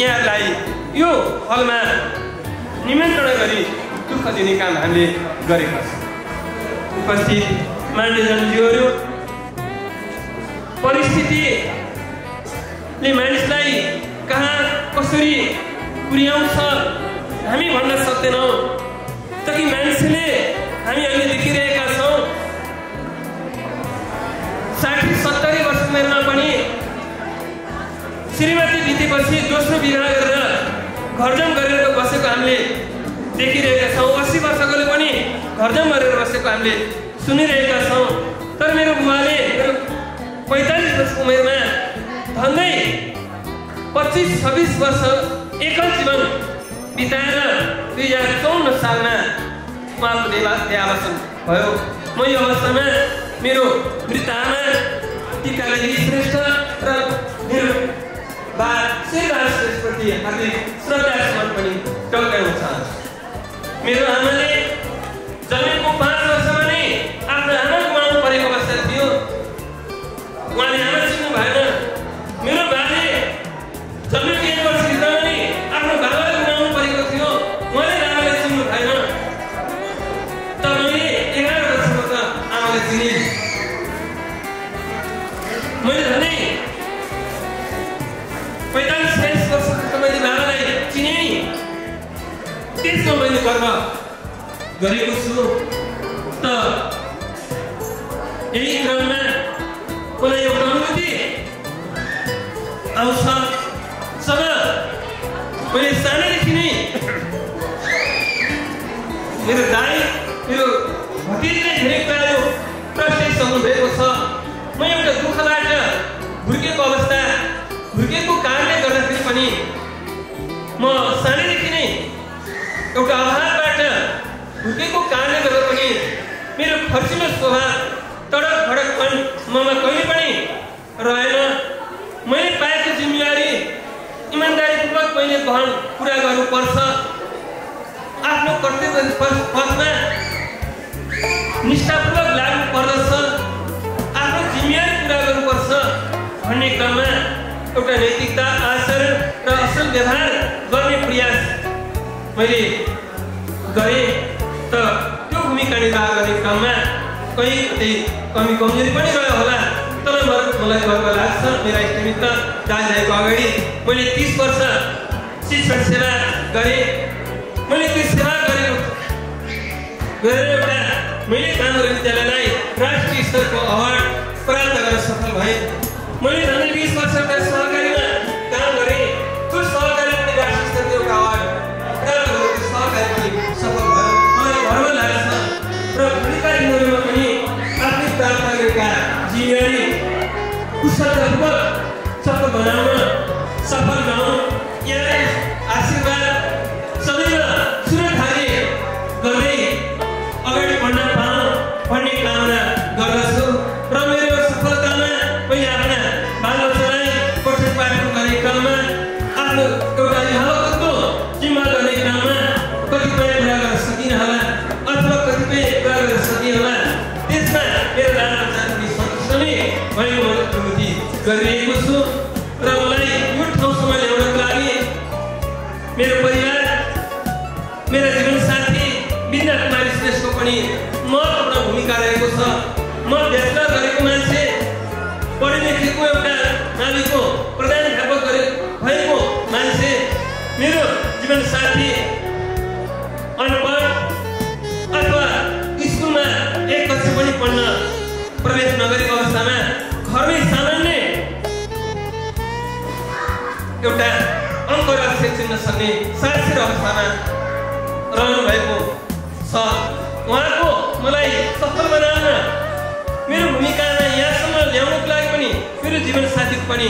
यहाँलाई यो हलमा निमन्त्रण गरी दुःख दिने काम हामीले गरेका छौँ। उपस्थित मान्यजनज्यूहरू, परिस्थितिले मानिसलाई कहाँ कसरी पुर्याउँछ हामी भन्न सक्दैनौँ। ताकि मान्छेले हामी अहिले देखिरहेका छौँ 60-70 वर्ष उमेरमा पनि श्रीमती बितेपछि दोस्रो विवाह गरेर घरजम गरेर बसेको हामीले देखिरहेका छौँ। 80 वर्षकोले पनि घरजम गरेर बसेको हामीले सुनिरहेका छौँ। तर मेरो बुवाले मेरो 45 वर्षको उमेरमा झन्डै 25-26 वर्ष एकल जीवन बिताएर 2054 सालमा उहाँको देहावसान भयो। म यो अवस्थामा मेरो मृत आमा टिकालाई श्रेष्ठ र मेरो बा शेरबहादुर श्रेष्ठप्रति हार्दिक श्रद्धा सुमन पनि टक्राउन चाहन्छु। मेरो आमाले जन्मेको 5 वर्षमा नै आफ्नो आमा गुमाउनु परेको अवस्था थियो। उहाँले आमा चिन्नु भएन। मेरो बाले जन्मेको 1 वर्षभित्रमा नै आफ्नो बाबालाई गुमाउनु परेको थियो। उहाँले आमालाई चिन्नु भएन। तर मैले 11 वर्षमा त आमालाई चिनेँ। मैले झन्डै 45-46 वर्षको मैले बाबालाई चिनेँ नि। त्यसमा मैले गर्व गरेको छु। त यही क्रममा मलाई एउटा अनुभूति आउँछ। मैले सानैदेखि नै मेरो दाइ मेरो भतिजले धेरै कुराहरू प्रश्न सक्नु भएको छ। म एउटा दुःखबाट हुर्केको अवस्था हुर्केको कारणले गर्दाखेरि पनि म सानैदेखि नै एउटा अभावबाट हुर्केको कारणले गर्दा पनि मेरो खर्चिलो स्वभाव तडक भडकपन ममा कहिले पनि रहेन। मैले पाएको जिम्मेवारी इमान्दारीपूर्वक मैले पुरा गर्नुपर्छ। आफ्नो कर्तव्य पथमा निष्ठापूर्वक लाग्नु पर्दछ। आफ्नो जिम्मेवारी पुरा गर्नुपर्छ भन्ने क्रममा एउटा नैतिकता आचरण र असल व्यवहार गर्ने प्रयास मैले गरेँ। त त्यो भूमिका निर्वाह गर्ने क्रममा कहीँ कतै कमी कमजोरी पनि रह्यो होला। तर मलाई गर्व लाग्छ मेरा इष्टमित्र दाजुभाइको अगाडि मैले 30 वर्ष शिक्षण सेवा गरेँ। मैले त्यो सेवा गरेर एउटा मैले काम गर्ने विद्यालयलाई राष्ट्रिय स्तरको अवार्ड प्राप्त गर्न सफल भएँ। मैले झन्डै 20 वर्ष सहकारीमा काम गरेँ। त्यो सहकारी पनि राष्ट्रिय स्तरको एउटा अवार्ड प्राप्त गरेर सहकारी पनि सफल भयो। मलाई गर्व लाग्छ र भोलिका दिनहरूमा पनि आफूले प्राप्त गरेका जिम्मेवारी कुशलतापूर्वक सफल बनाउन सफल बनाउन यहाँ आशीर्वाद सबैमा सुरक्षाले गर्दै अगाडि बढ्न पाऊँ भन्ने कामना गर्दछु। र मेरो सफलतामा मैले आफ्ना बालबच्चालाई कठोर पाठन गर्ने क्रममा आफ्नो एउटा अभिभावकत्व जिम्मा गर्ने क्रममा कतिपय कुरा गर्न सकिनँ होला अथवा कतिपय कुरा गर्न सकिनँ होला। त्यसमा मेरो बालबच्चाले सन्तुष्ट नै भएको अनुभूति गरिरहेको छु। र मलाई यो ठाउँसम्म ल्याउनको लागि मेरो परिवार मेरा जीवनसाथी बिन्दा कुमारी श्रेष्ठको पनि महत्त्वपूर्ण भूमिका रहेको छ। म ब्याचलर गरेको मान्छे, पढे लेखेको एउटा नानीको प्रधानाध्यापक भएको मान्छे, मेरो जीवनसाथी अनपढ अथवा स्कुलमा 1 कक्षा पनि पढ्न प्रवेश नगरेको अवस्थामा घरमै सामान्य एउटा अङ्क र अक्षर चिन्न सक्ने साक्षर अवस्थामा रहनु भएको छ। उहाँको मलाई सफल बनाउन मेरो भूमिकामा यहाँसम्म ल्याउनको लागि पनि मेरो जीवन साथीको पनि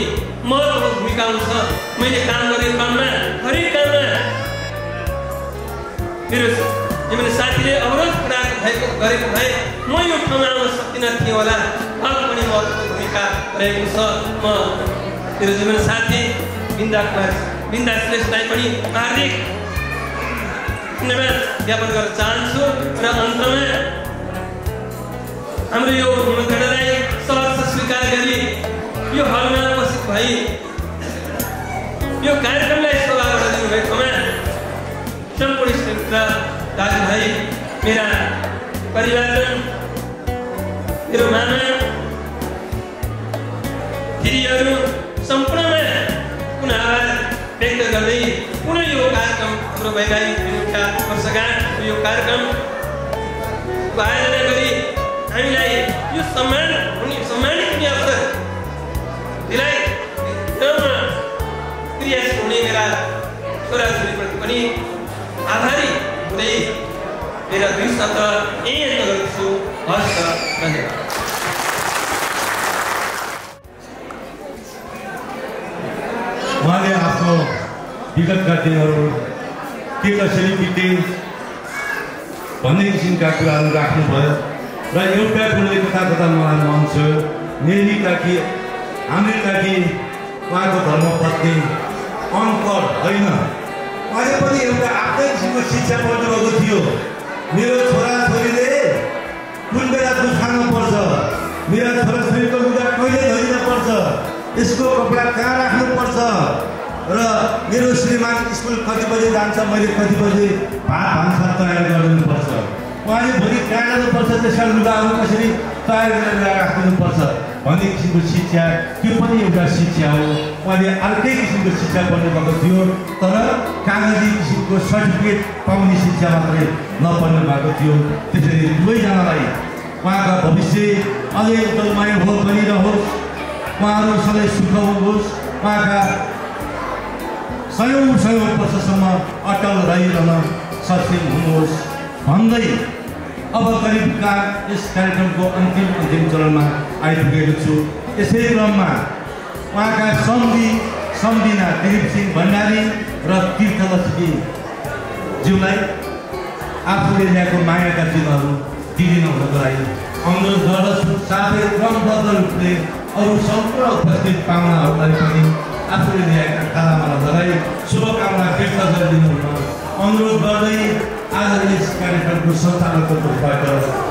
महत्त्वपूर्ण भूमिका हुन्छ। मैले काम गरेको क्रममा हरेक काममा मेरो जीवन साथीले अवरोध गरेको भए म यो ठाउँमा आउन सक्दिनँ थिएँ होला। अब पनि महत्त्वपूर्ण भूमिका रहेको छ। म मेरो जीवन साथी बिन्दा श्रेष्ठलाई पनि हार्दिक धन्यवाद ज्ञापन गर्न चाहन्छु। र अन्तमा हाम्रो यो निमन्त्रणालाई सहर्ष स्वीकार गरी यो हलमा उपस्थित भई यो कार्यक्रमलाई शोभा बढाइदिनु भएकोमा सम्पूर्ण श्रेष्ठ दाजुभाइ, मेरा परिवारजन, मेरो मामा दिदीहरू सम्पूर्णमा पुनः आभार व्यक्त गर्दै पुनः यो कार्यक्रम हाम्रो वैवाहिक मिलनका वर्षगाँठ यो कार्यक्रमको आयोजना गरी हामीलाई यो सम्मानित हुने अवसर दिलाई क्रियाशील हुने मेरा छोराछोरीप्रति पनि आभारी हुँदै मेरा 2 शब्द यही अन्त गर्छु। हस्, धन्यवाद। उहाँले आफ्नो विगतका दिनहरू के कसरी बिते भन्ने किसिमका कुराहरू राख्नुभयो र एउटा कुराले कता मलाई मन छ। नेली काकी हामी काकी उहाँको धर्मपत्नी अनपढ होइन, उहाँले पनि एउटा आफ्नै किसिमको शिक्षा पढ्नुभएको थियो। मेरो छोराछोरीले कुन बेला दुध खानुपर्छ, मेरा छोराछोरीको लुगा कहिले धोइनुपर्छ, यसको कपडा कहाँ राख्नुपर्छ र मेरो श्रीमान स्कुल कति बजे जान्छ, मैले कति बजे भात भान्सा तयार गरिदिनुपर्छ, उहाँले भोलि कहाँ जानुपर्छ, त्यसका लुगाहरू कसरी तयार गरेर राखिदिनुपर्छ भन्ने किसिमको शिक्षा, त्यो पनि एउटा शिक्षा हो। उहाँले अर्कै किसिमको शिक्षा पढ्नुभएको थियो, तर कागजी किसिमको सर्टिफिकेट पाउने शिक्षा मात्रै नपढ्नु भएको थियो। त्यसरी दुवैजनालाई उहाँका भविष्य अझै उत्तरमय हो बनिरहोस्, उहाँहरू सधैँ सुख होस्, उहाँका सयौँ वर्षसम्म अटल रहिरहन सक्षम हुनुहोस् भन्दै अब करिबका यस कार्यक्रमको अन्तिम चरणमा आइपुगेको छु। यसै क्रममा उहाँका सम्झिना दिलीप सिंह भण्डारी र तीर्थलक्ष्मी ज्यूलाई आफूले ल्याएको मायाका दिनहरू दिइदिनुको लागि अनुरोध गर्दछु। साथै क्रमबद्ध रूपले अरू सम्पूर्ण उपस्थित पाहुनाहरूलाई पनि आफूले ल्याएका खानामा लगाई शुभकामना व्यक्त गरिदिनु हुन अनुरोध गर्दै आज यस कार्यक्रमको सञ्चालकको तर्फबाट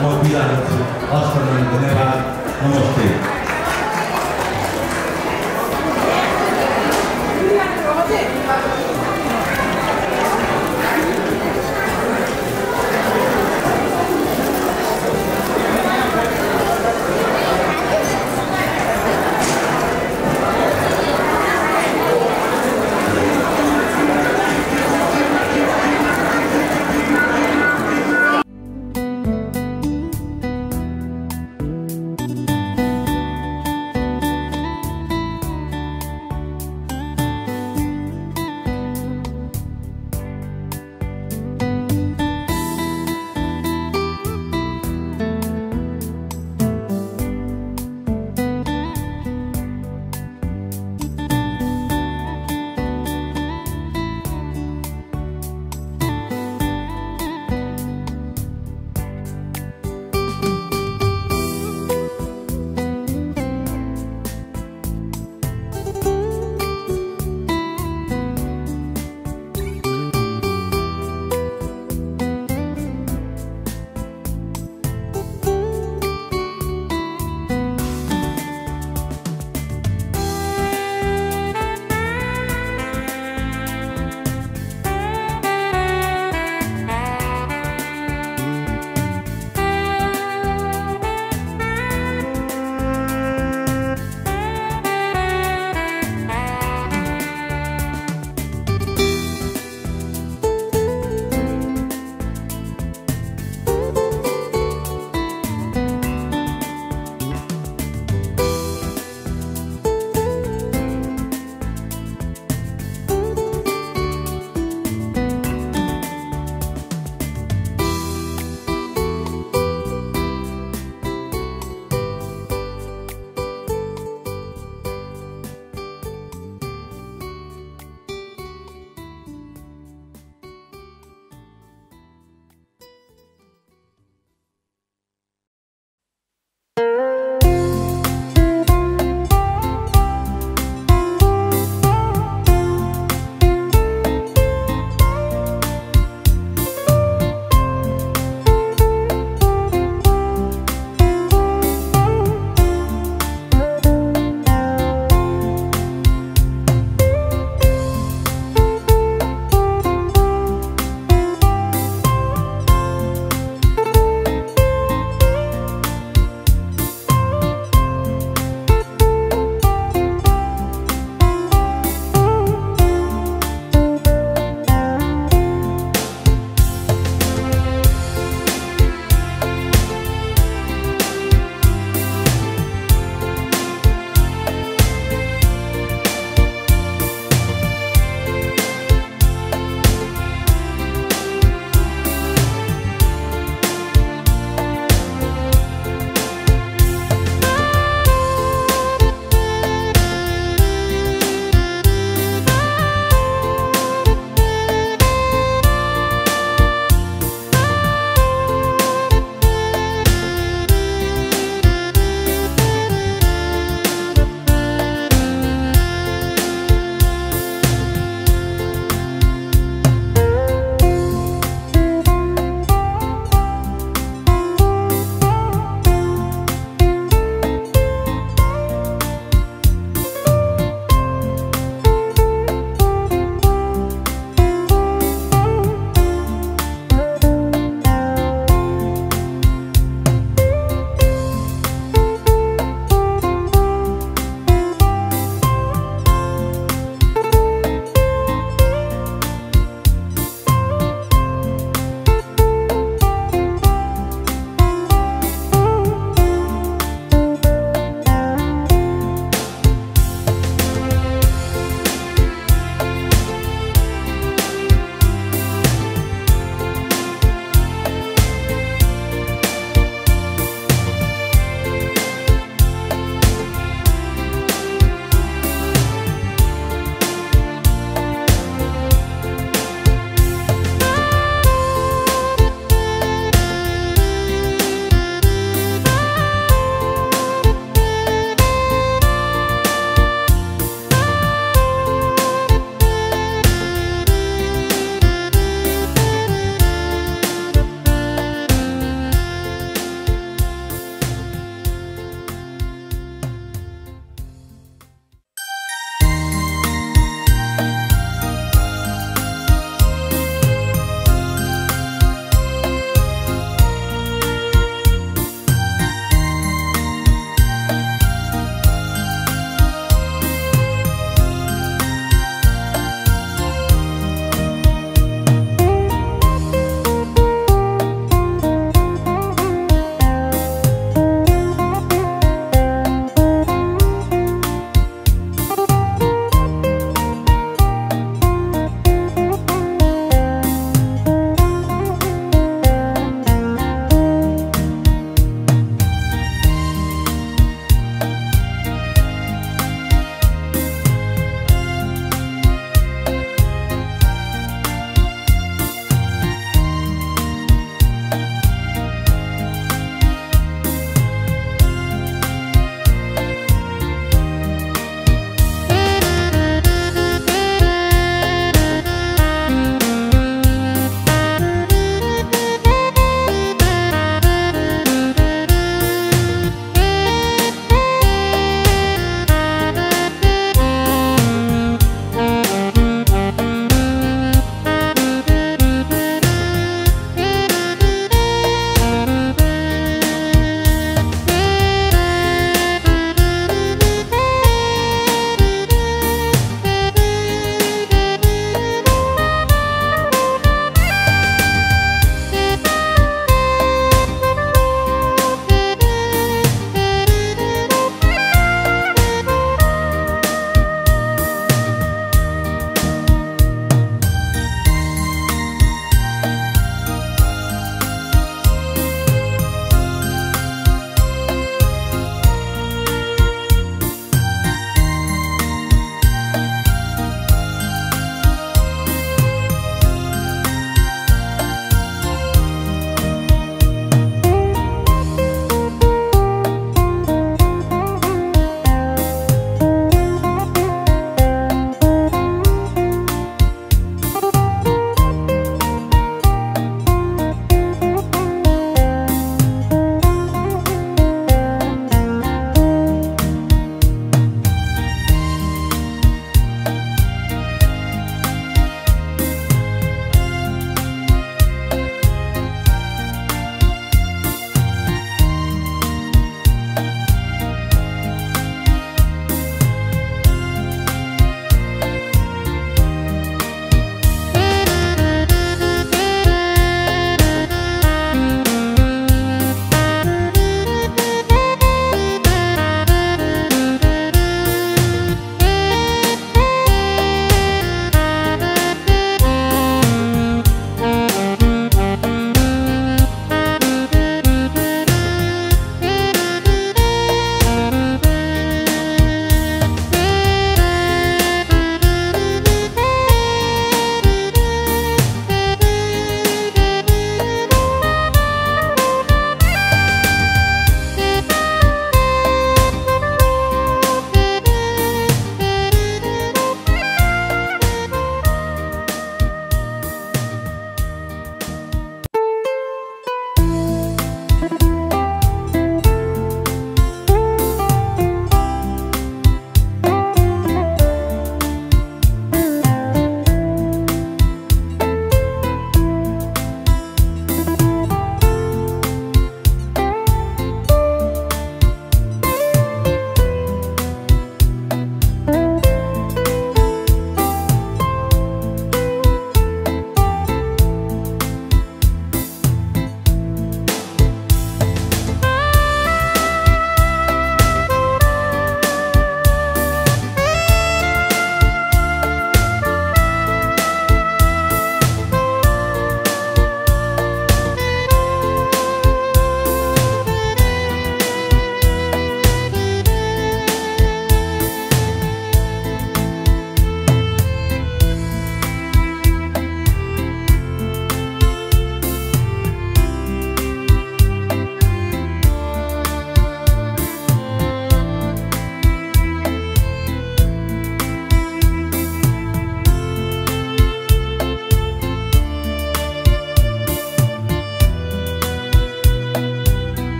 म बिदा गर्छु। हस्त धन्यवाद, नमस्ते।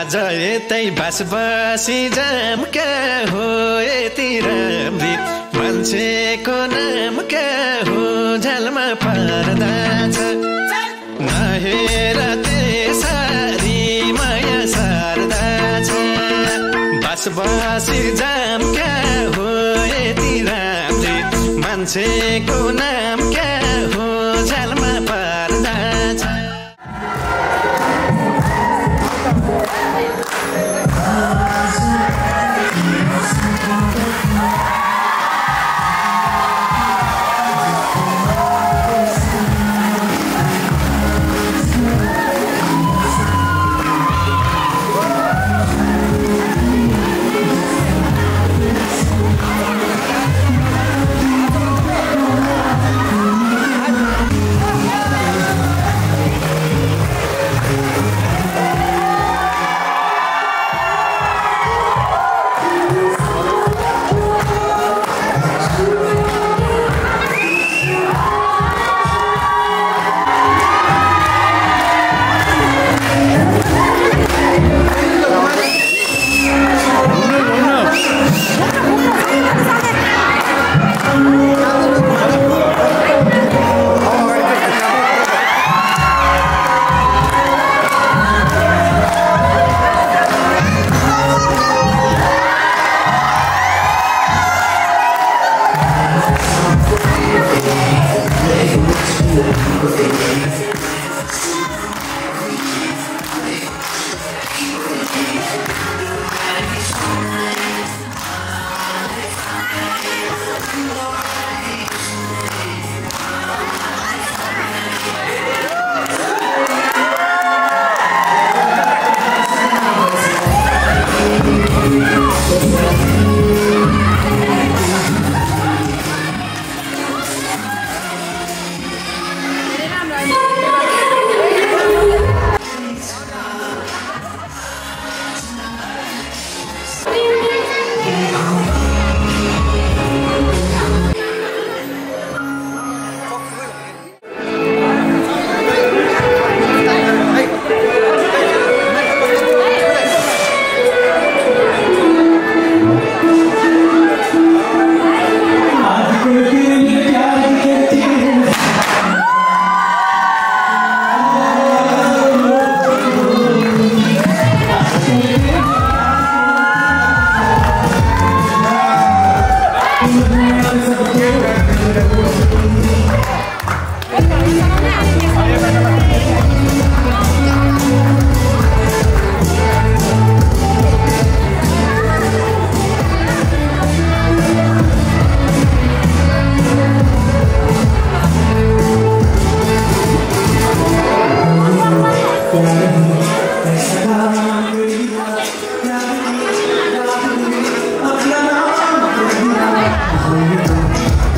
आज यतै बसी जाम क्या हो यति राम्री मान्छेको नाम क्या हो झ्यालमा पर्दा छ नहेर त्यसरी माया सार्दा छ बसी जाम क्या हो यति राम्री मान्छेको नाम क्या हो झ्यालमा पर्दा छ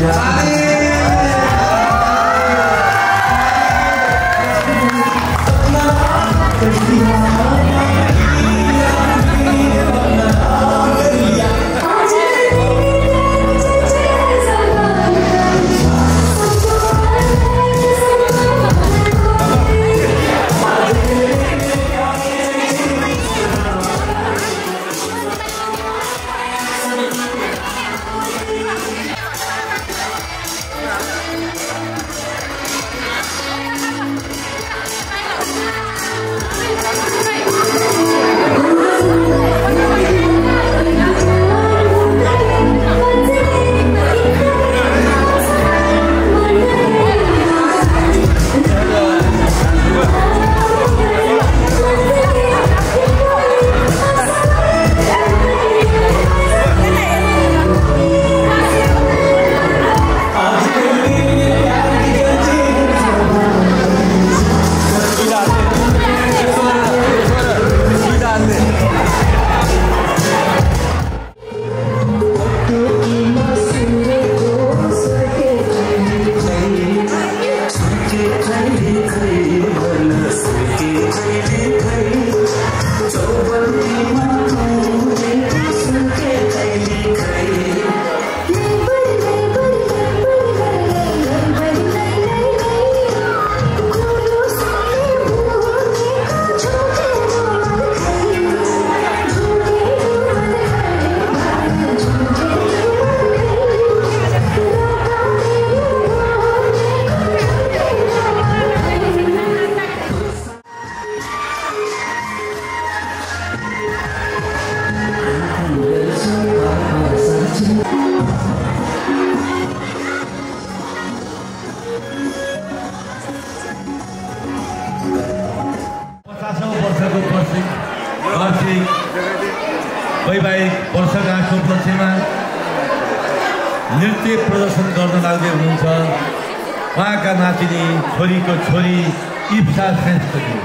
Jale उपलक्ष्यमा नृत्य प्रदर्शन गर्न लाग्दै हुनुहुन्छ उहाँका नातिनी छोरीको छोरी इप्सा श्रेष्ठजी।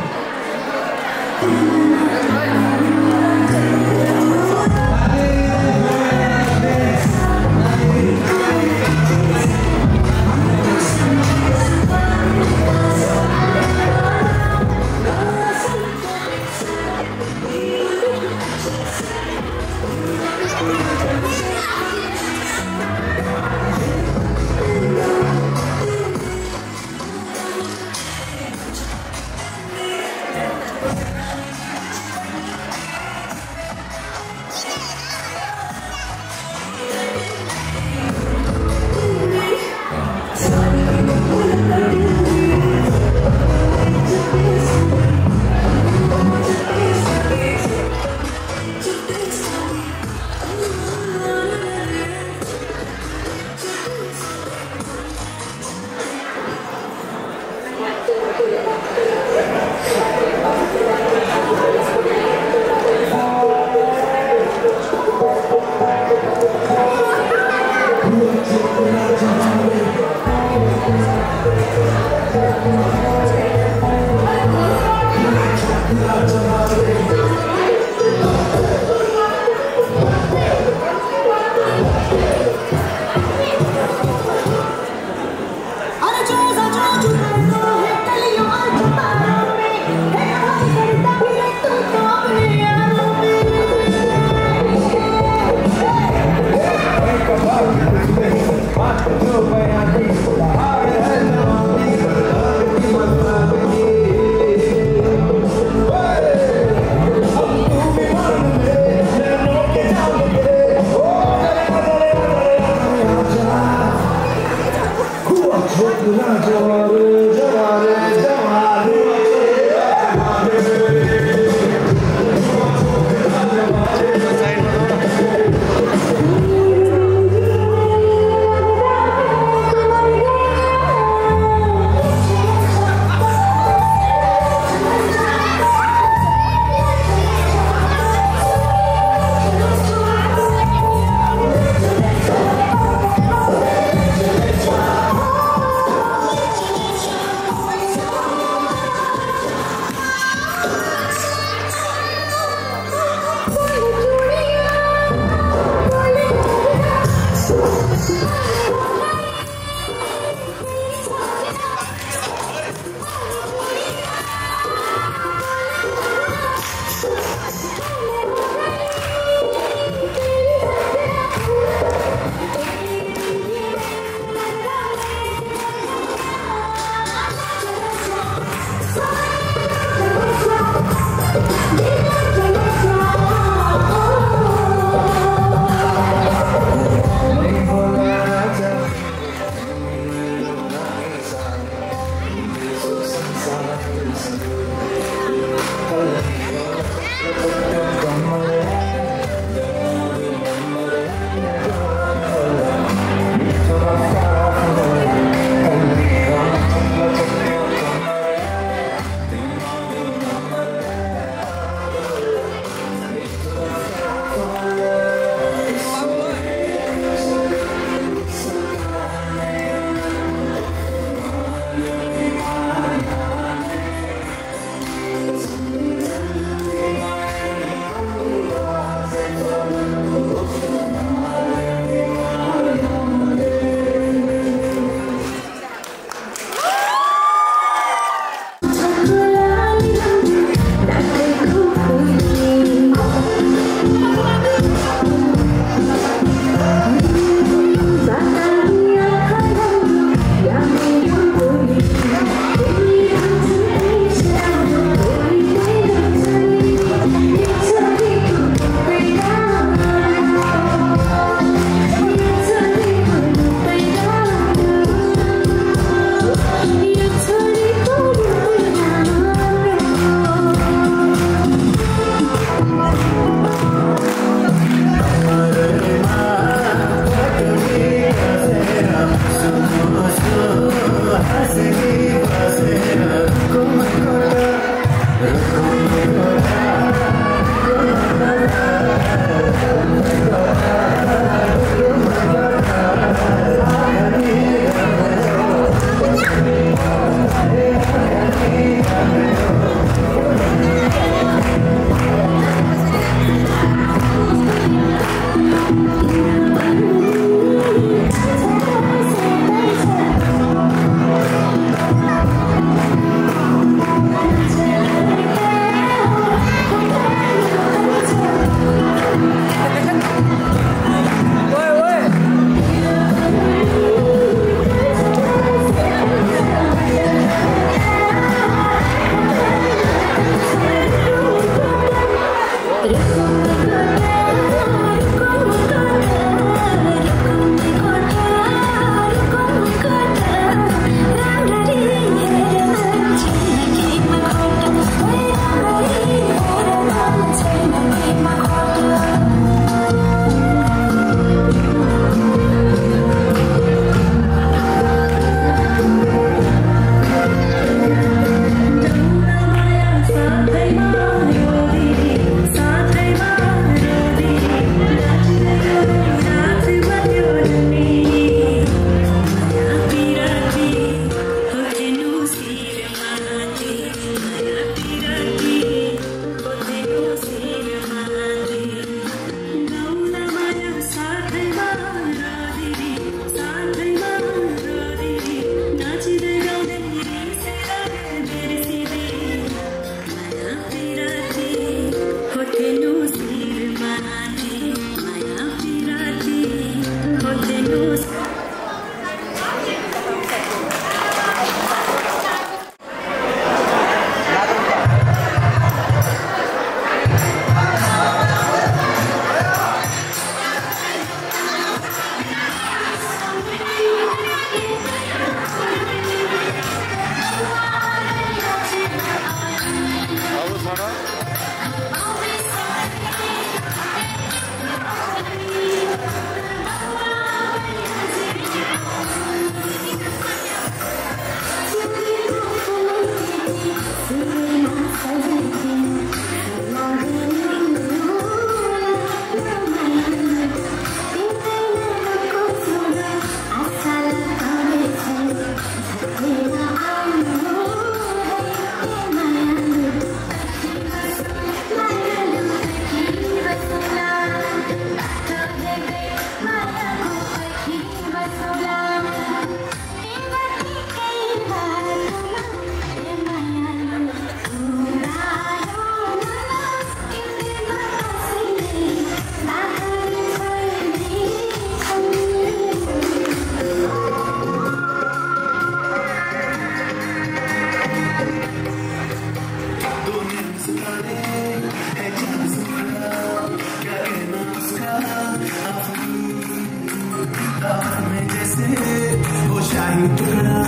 ही टुकड़ा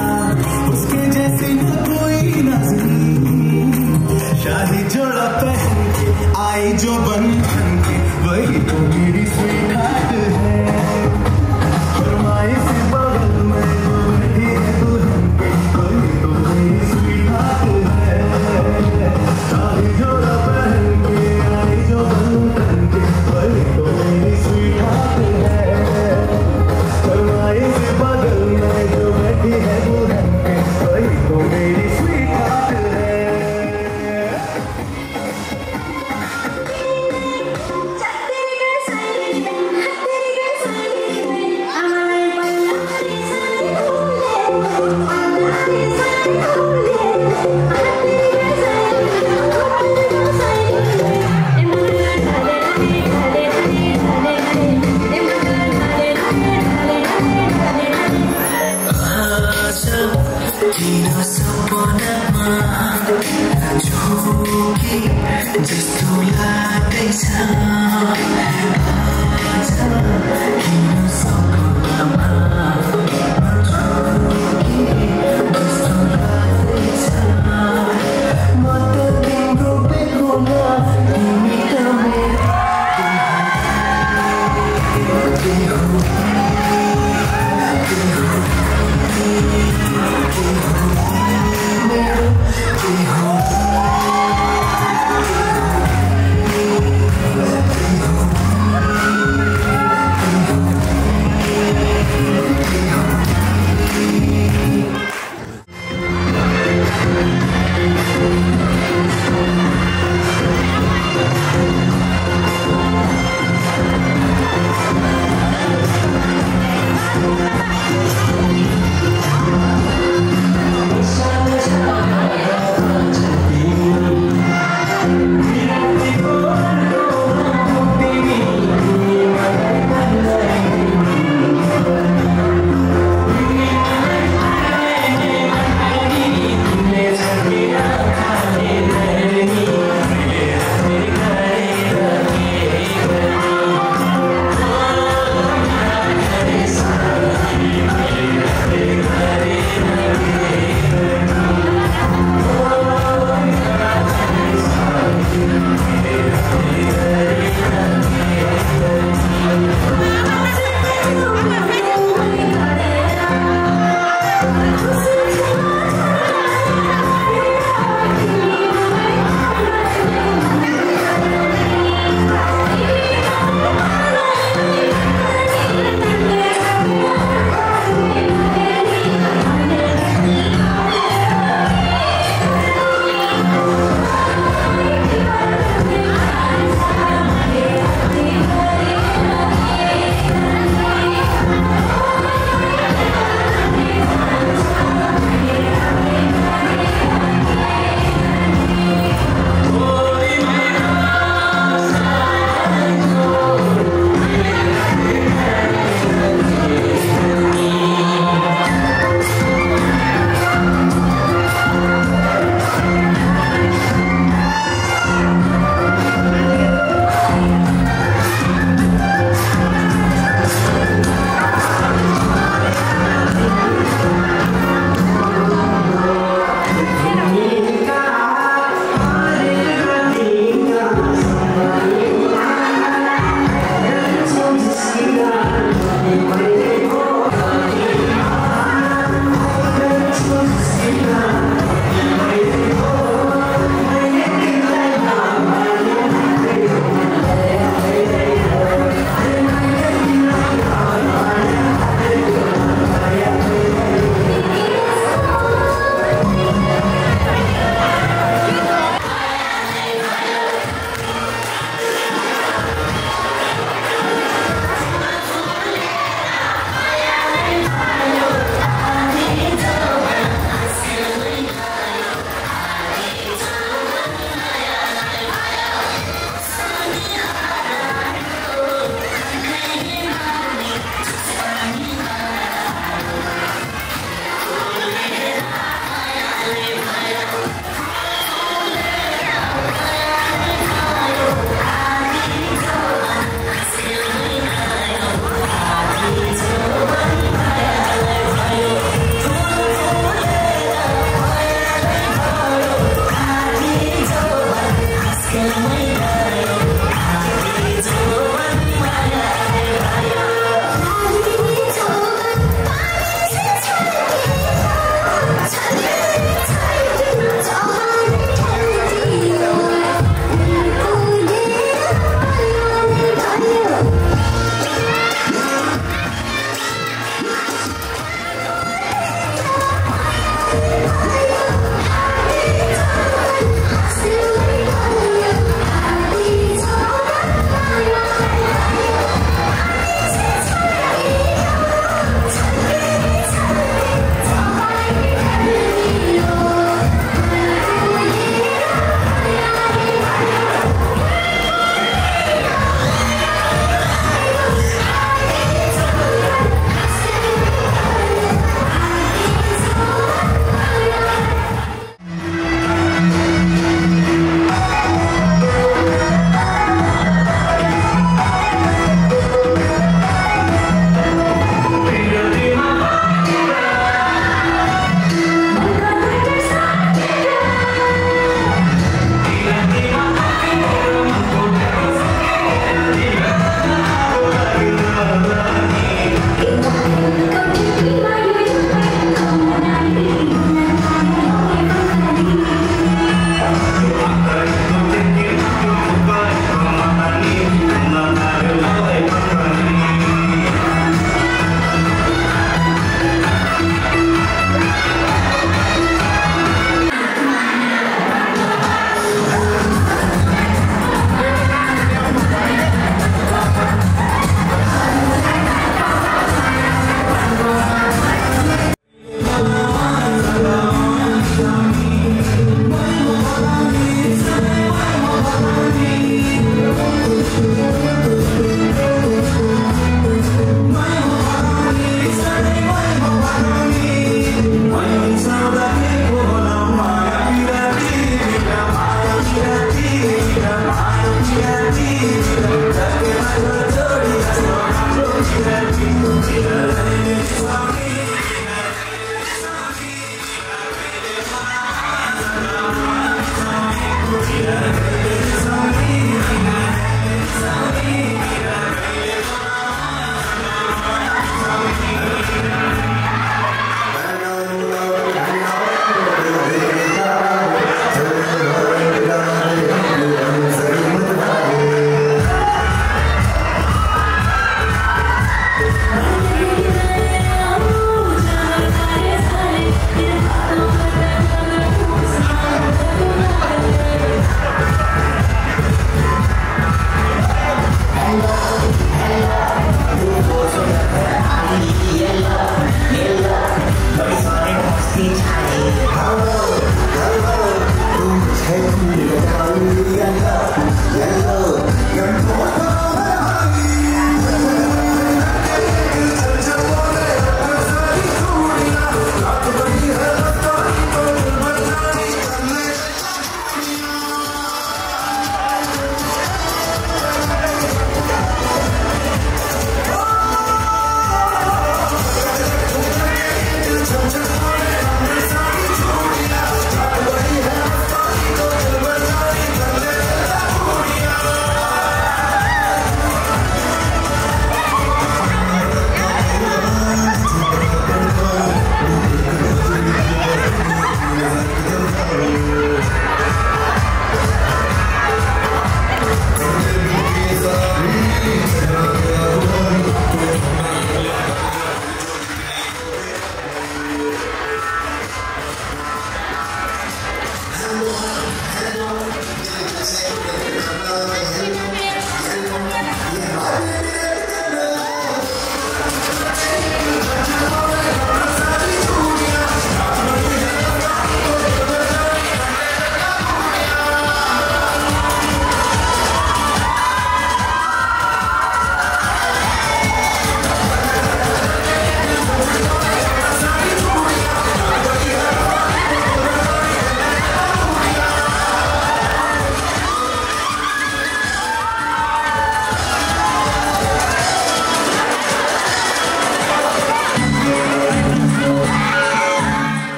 उसके जैसी न कोई नजर शादी जोड़ा पहन के आई जो बंधन के वही तो मेरी स्वीट हार्ट है फरमाइश बगल में जो बैठी है दुल्हन के वही तो मेरी स्वीट हार्ट है शादी जोड़ा पहन के आई जो बंधन के वही तो मेरी स्वीट हार्ट है फरमाइश बगल में जो बैठी है दुल्हन के वही तो मेरी स्वीट हार्ट है जस्तो लाग्दैछ किन सपनामा जस्तो लाग्दैछ म त तिम्रो बेगुना तिमी त मेरो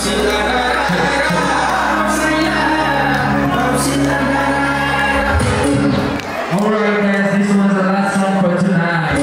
Alright guys, this was the last song for tonight.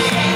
Yeah.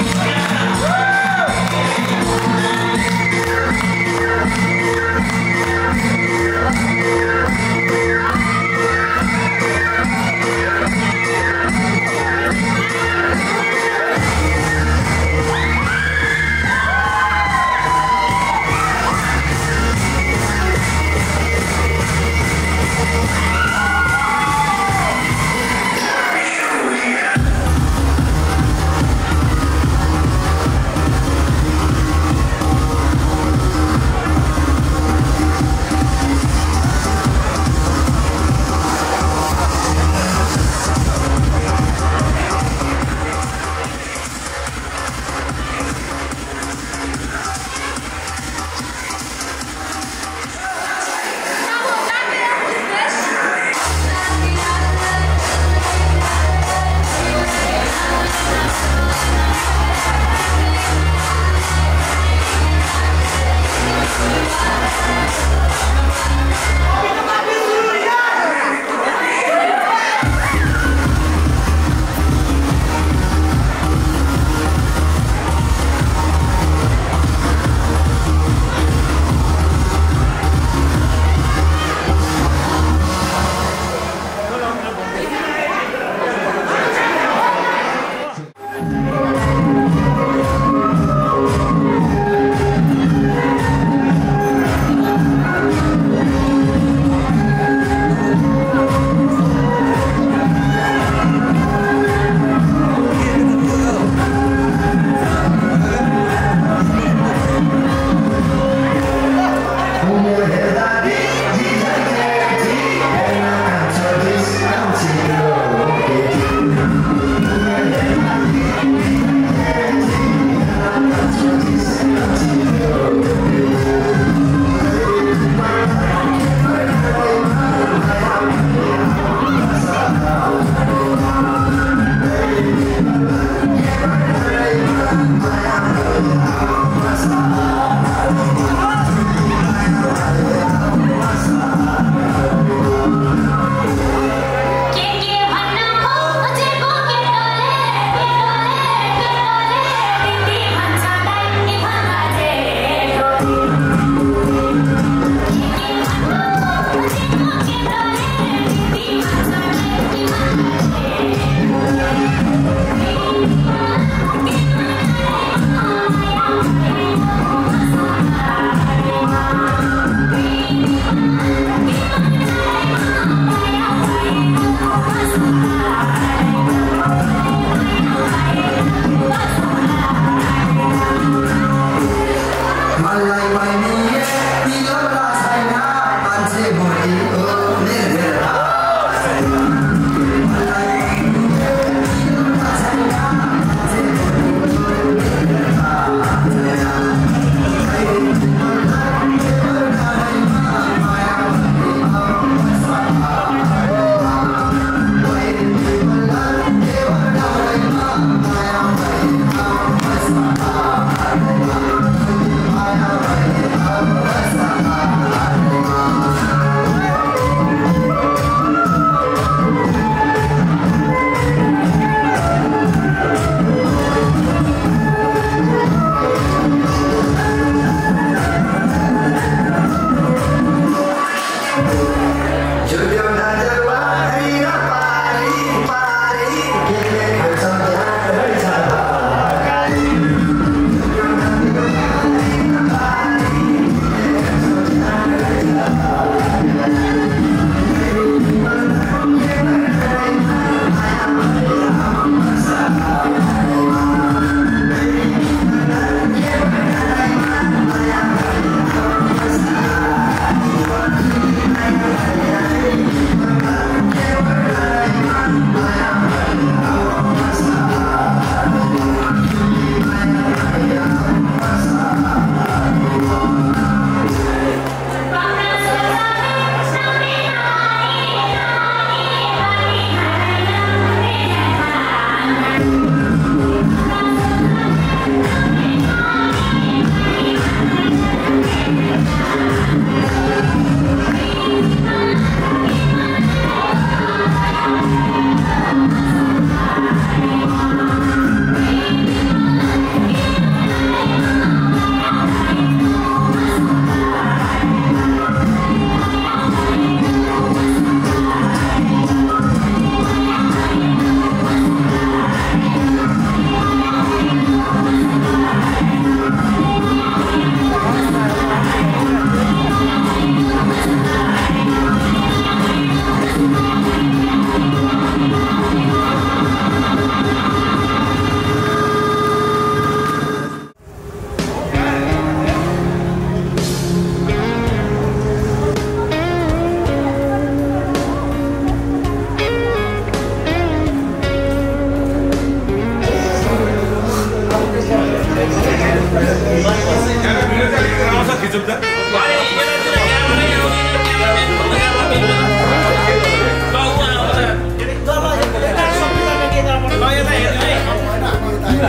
Terima kasih.